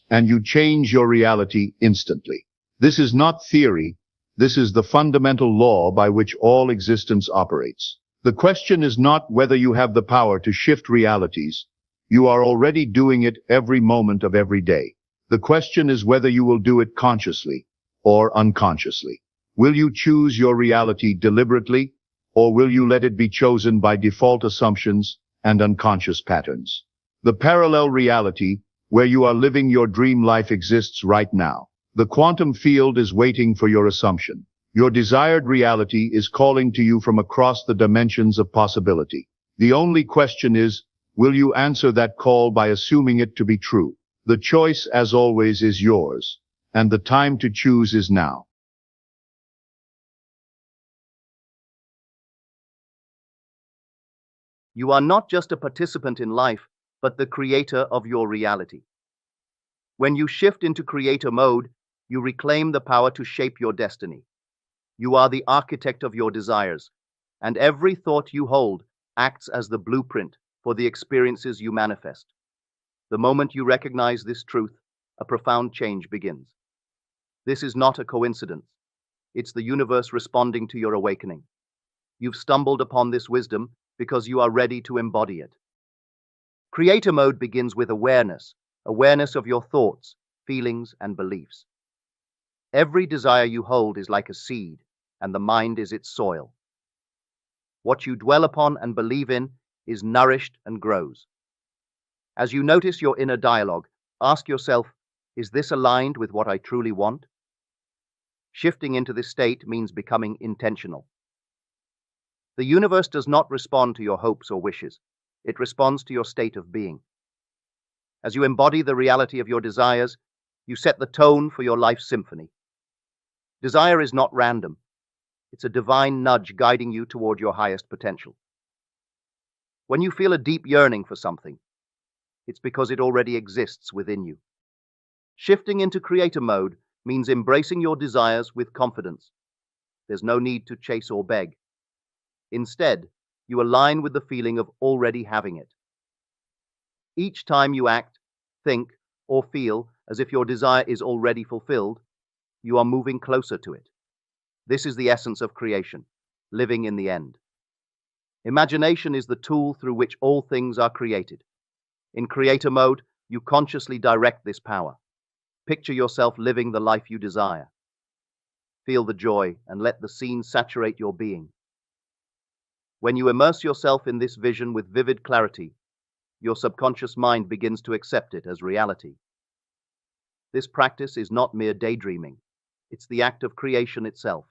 S2: and you change your reality instantly. This is not theory. This is the fundamental law by which all existence operates. The question is not whether you have the power to shift realities. You are already doing it every moment of every day. The question is whether you will do it consciously or unconsciously. Will you choose your reality deliberately, or will you let it be chosen by default assumptions and unconscious patterns? The parallel reality where you are living your dream life exists right now. The quantum field is waiting for your assumption. Your desired reality is calling to you from across the dimensions of possibility. The only question is, will you answer that call by assuming it to be true? The choice, as always, is yours, and the time to choose is now.
S3: You are not just a participant in life, but the creator of your reality. When you shift into creator mode, you reclaim the power to shape your destiny. You are the architect of your desires, and every thought you hold acts as the blueprint for the experiences you manifest. The moment you recognize this truth, a profound change begins. This is not a coincidence. It's the universe responding to your awakening. You've stumbled upon this wisdom because you are ready to embody it. Creator mode begins with awareness of your thoughts, feelings, and beliefs. Every desire you hold is like a seed, and the mind is its soil. What you dwell upon and believe in is nourished and grows. As you notice your inner dialogue, ask yourself, is this aligned with what I truly want? Shifting into this state means becoming intentional. The universe does not respond to your hopes or wishes. It responds to your state of being. As you embody the reality of your desires, you set the tone for your life's symphony. Desire is not random. It's a divine nudge guiding you toward your highest potential. When you feel a deep yearning for something, it's because it already exists within you. Shifting into creator mode means embracing your desires with confidence. There's no need to chase or beg. Instead, you align with the feeling of already having it. Each time you act, think, or feel as if your desire is already fulfilled, you are moving closer to it. This is the essence of creation, living in the end. Imagination is the tool through which all things are created. In creator mode, you consciously direct this power. Picture yourself living the life you desire. Feel the joy and let the scene saturate your being. When you immerse yourself in this vision with vivid clarity, your subconscious mind begins to accept it as reality. This practice is not mere daydreaming. It's the act of creation itself.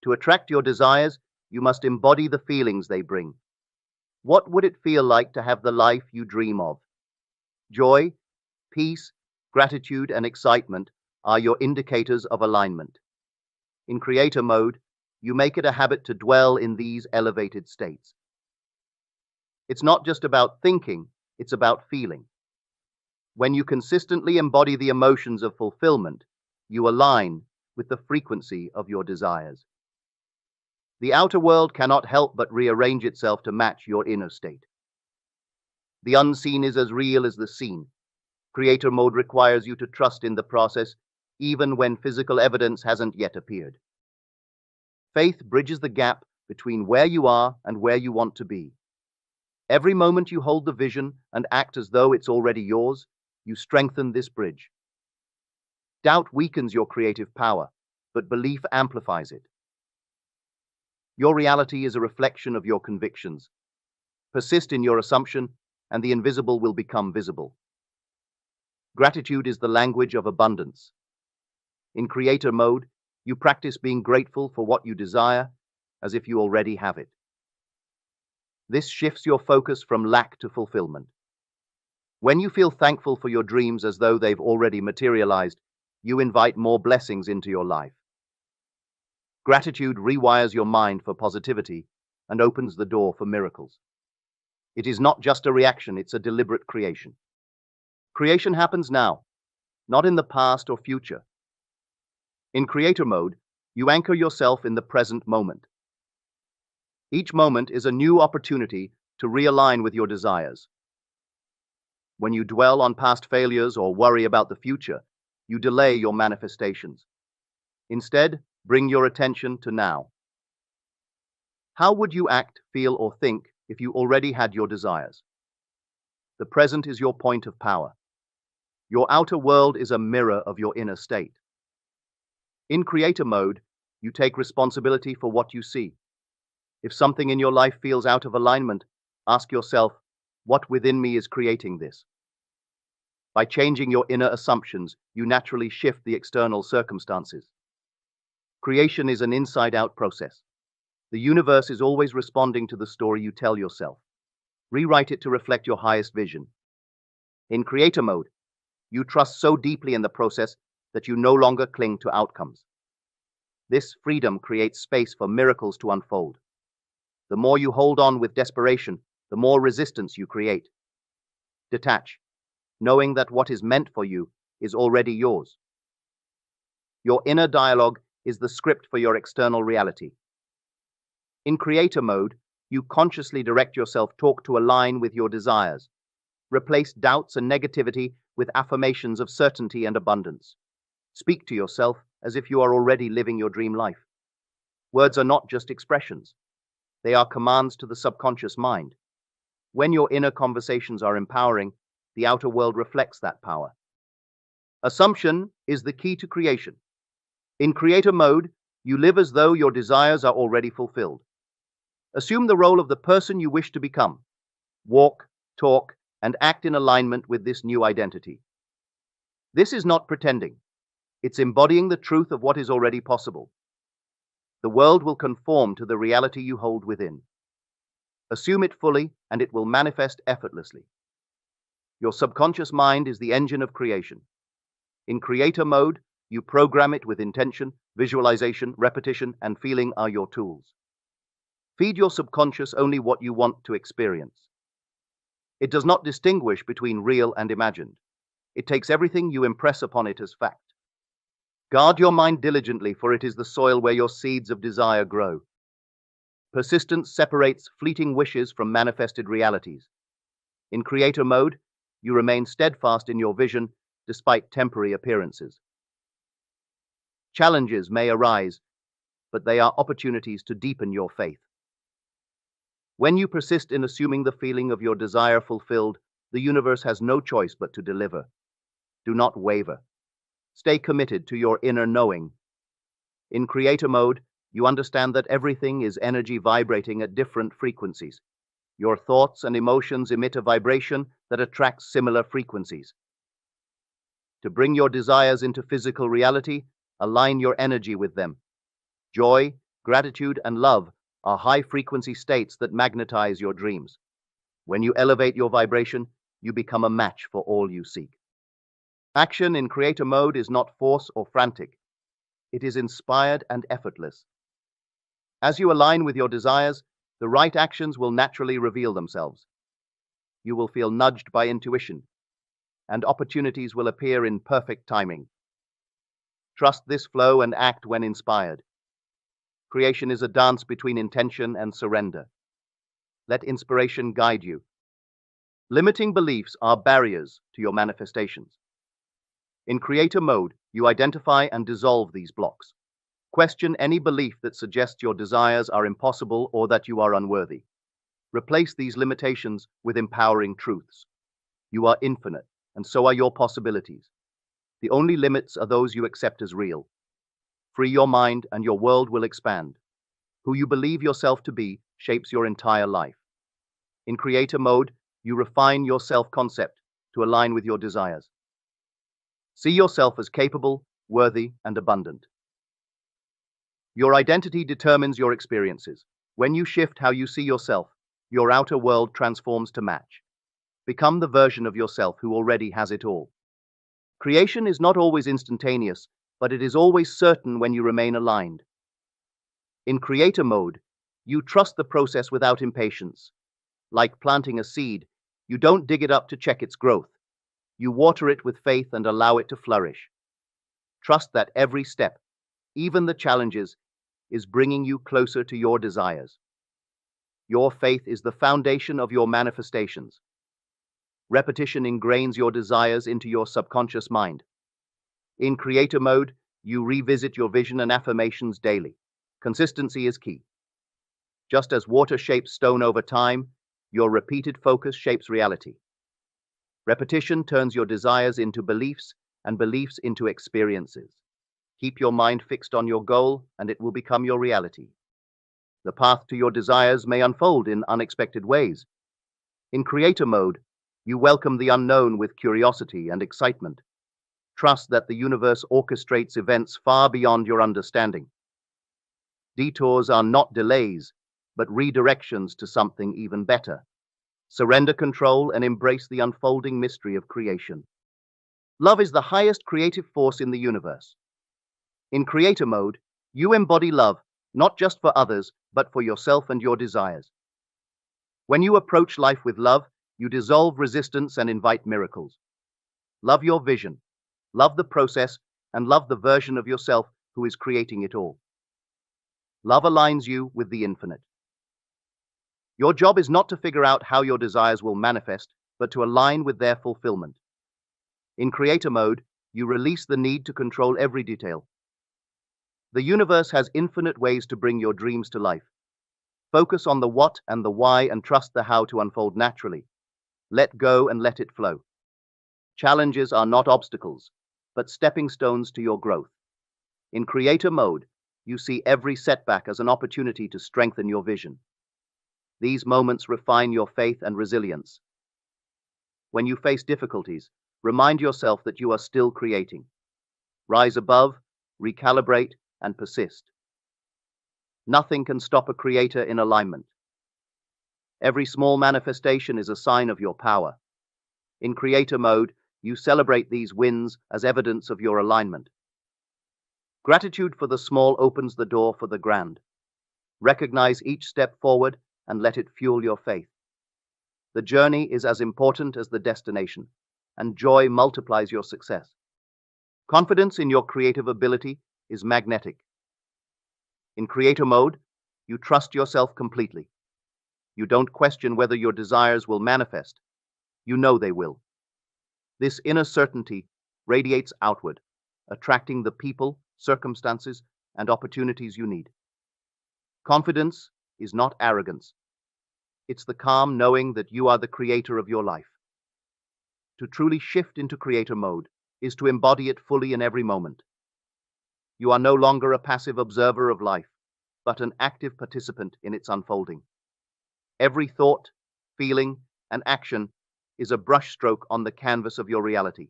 S3: To attract your desires, you must embody the feelings they bring. What would it feel like to have the life you dream of? Joy, peace, gratitude, and excitement are your indicators of alignment. In creator mode, you make it a habit to dwell in these elevated states. It's not just about thinking, it's about feeling. When you consistently embody the emotions of fulfillment, you align with the frequency of your desires. The outer world cannot help but rearrange itself to match your inner state. The unseen is as real as the seen. Creator mode requires you to trust in the process, even when physical evidence hasn't yet appeared. Faith bridges the gap between where you are and where you want to be. Every moment you hold the vision and act as though it's already yours, you strengthen this bridge. Doubt weakens your creative power, but belief amplifies it. Your reality is a reflection of your convictions. Persist in your assumption, and the invisible will become visible. Gratitude is the language of abundance. In creator mode, you practice being grateful for what you desire, as if you already have it. This shifts your focus from lack to fulfillment. When you feel thankful for your dreams as though they've already materialized, you invite more blessings into your life. Gratitude rewires your mind for positivity and opens the door for miracles. It is not just a reaction, it's a deliberate creation. Creation happens now, not in the past or future. In creator mode, you anchor yourself in the present moment. Each moment is a new opportunity to realign with your desires. When you dwell on past failures or worry about the future, you delay your manifestations. Instead, bring your attention to now. How would you act, feel, or think if you already had your desires? The present is your point of power. Your outer world is a mirror of your inner state. In creator mode, you take responsibility for what you see. If something in your life feels out of alignment, ask yourself, what within me is creating this? By changing your inner assumptions, you naturally shift the external circumstances. Creation is an inside-out process. The universe is always responding to the story you tell yourself. Rewrite it to reflect your highest vision. In creator mode, you trust so deeply in the process that you no longer cling to outcomes. This freedom creates space for miracles to unfold. The more you hold on with desperation, the more resistance you create. Detach, knowing that what is meant for you is already yours. Your inner dialogue is the script for your external reality. In creator mode, you consciously direct your self-talk to align with your desires. Replace doubts and negativity with affirmations of certainty and abundance. Speak to yourself as if you are already living your dream life. Words are not just expressions. They are commands to the subconscious mind. When your inner conversations are empowering, the outer world reflects that power. Assumption is the key to creation. In creator mode, you live as though your desires are already fulfilled. Assume the role of the person you wish to become. Walk, talk, and act in alignment with this new identity. This is not pretending. It's embodying the truth of what is already possible. The world will conform to the reality you hold within. Assume it fully, and it will manifest effortlessly. Your subconscious mind is the engine of creation. In creator mode, you program it with intention, Visualization, repetition, and feeling are your tools. Feed your subconscious only what you want to experience. It does not distinguish between real and imagined. It takes everything you impress upon it as fact. Guard your mind diligently, for it is the soil where your seeds of desire grow. Persistence separates fleeting wishes from manifested realities. In creator mode, you remain steadfast in your vision despite temporary appearances. Challenges may arise, but they are opportunities to deepen your faith. When you persist in assuming the feeling of your desire fulfilled, the universe has no choice but to deliver. Do not waver. Stay committed to your inner knowing. In creator mode, you understand that everything is energy vibrating at different frequencies. Your thoughts and emotions emit a vibration that attracts similar frequencies. To bring your desires into physical reality, align your energy with them. Joy, gratitude, and love are high-frequency states that magnetize your dreams. When you elevate your vibration, you become a match for all you seek. Action in creator mode is not force or frantic. It is inspired and effortless. As you align with your desires, the right actions will naturally reveal themselves. You will feel nudged by intuition, and opportunities will appear in perfect timing. Trust this flow and act when inspired. Creation is a dance between intention and surrender. Let inspiration guide you. Limiting beliefs are barriers to your manifestations. In creator mode, you identify and dissolve these blocks. Question any belief that suggests your desires are impossible or that you are unworthy. Replace these limitations with empowering truths. You are infinite, and so are your possibilities. The only limits are those you accept as real. Free your mind and your world will expand. Who you believe yourself to be shapes your entire life. In creator mode, you refine your self-concept to align with your desires. See yourself as capable, worthy, and abundant. Your identity determines your experiences. When you shift how you see yourself, your outer world transforms to match. Become the version of yourself who already has it all. Creation is not always instantaneous, but it is always certain when you remain aligned. In creator mode, you trust the process without impatience. Like planting a seed, you don't dig it up to check its growth. You water it with faith and allow it to flourish. Trust that every step, even the challenges, is bringing you closer to your desires. Your faith is the foundation of your manifestations. Repetition ingrains your desires into your subconscious mind. In creator mode, you revisit your vision and affirmations daily. Consistency is key. Just as water shapes stone over time, your repeated focus shapes reality. Repetition turns your desires into beliefs and beliefs into experiences. Keep your mind fixed on your goal, and it will become your reality. The path to your desires may unfold in unexpected ways. In creator mode, you welcome the unknown with curiosity and excitement. Trust that the universe orchestrates events far beyond your understanding. Detours are not delays, but redirections to something even better. Surrender control and embrace the unfolding mystery of creation. Love is the highest creative force in the universe. In creator mode, you embody love, not just for others, but for yourself and your desires. When you approach life with love, you dissolve resistance and invite miracles. Love your vision, love the process, and love the version of yourself who is creating it all. Love aligns you with the infinite. Your job is not to figure out how your desires will manifest, but to align with their fulfillment. In creator mode, you release the need to control every detail. The universe has infinite ways to bring your dreams to life. Focus on the what and the why and trust the how to unfold naturally. Let go and let it flow. Challenges are not obstacles, but stepping stones to your growth. In creator mode, you see every setback as an opportunity to strengthen your vision. These moments refine your faith and resilience. When you face difficulties, remind yourself that you are still creating. Rise above, recalibrate, and persist. Nothing can stop a creator in alignment. Every small manifestation is a sign of your power. In creator mode, you celebrate these wins as evidence of your alignment. Gratitude for the small opens the door for the grand. Recognize each step forward and let it fuel your faith. The journey is as important as the destination, and joy multiplies your success. Confidence in your creative ability is magnetic. In creator mode, you trust yourself completely. You don't question whether your desires will manifest. You know they will. This inner certainty radiates outward, attracting the people, circumstances, and opportunities you need. Confidence is not arrogance. It's the calm knowing that you are the creator of your life. To truly shift into creator mode is to embody it fully in every moment. You are no longer a passive observer of life, but an active participant in its unfolding. Every thought, feeling, and action is a brushstroke on the canvas of your reality.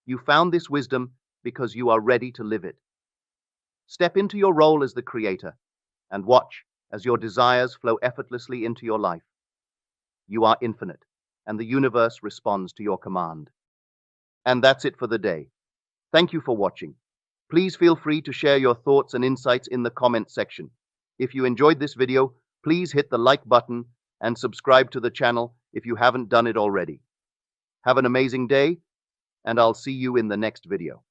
S3: You found this wisdom because you are ready to live it. Step into your role as the creator and watch as your desires flow effortlessly into your life. You are infinite, and the universe responds to your command. And that's it for the day. Thank you for watching. Please feel free to share your thoughts and insights in the comment section. If you enjoyed this video, please hit the like button and subscribe to the channel if you haven't done it already. Have an amazing day, and I'll see you in the next video.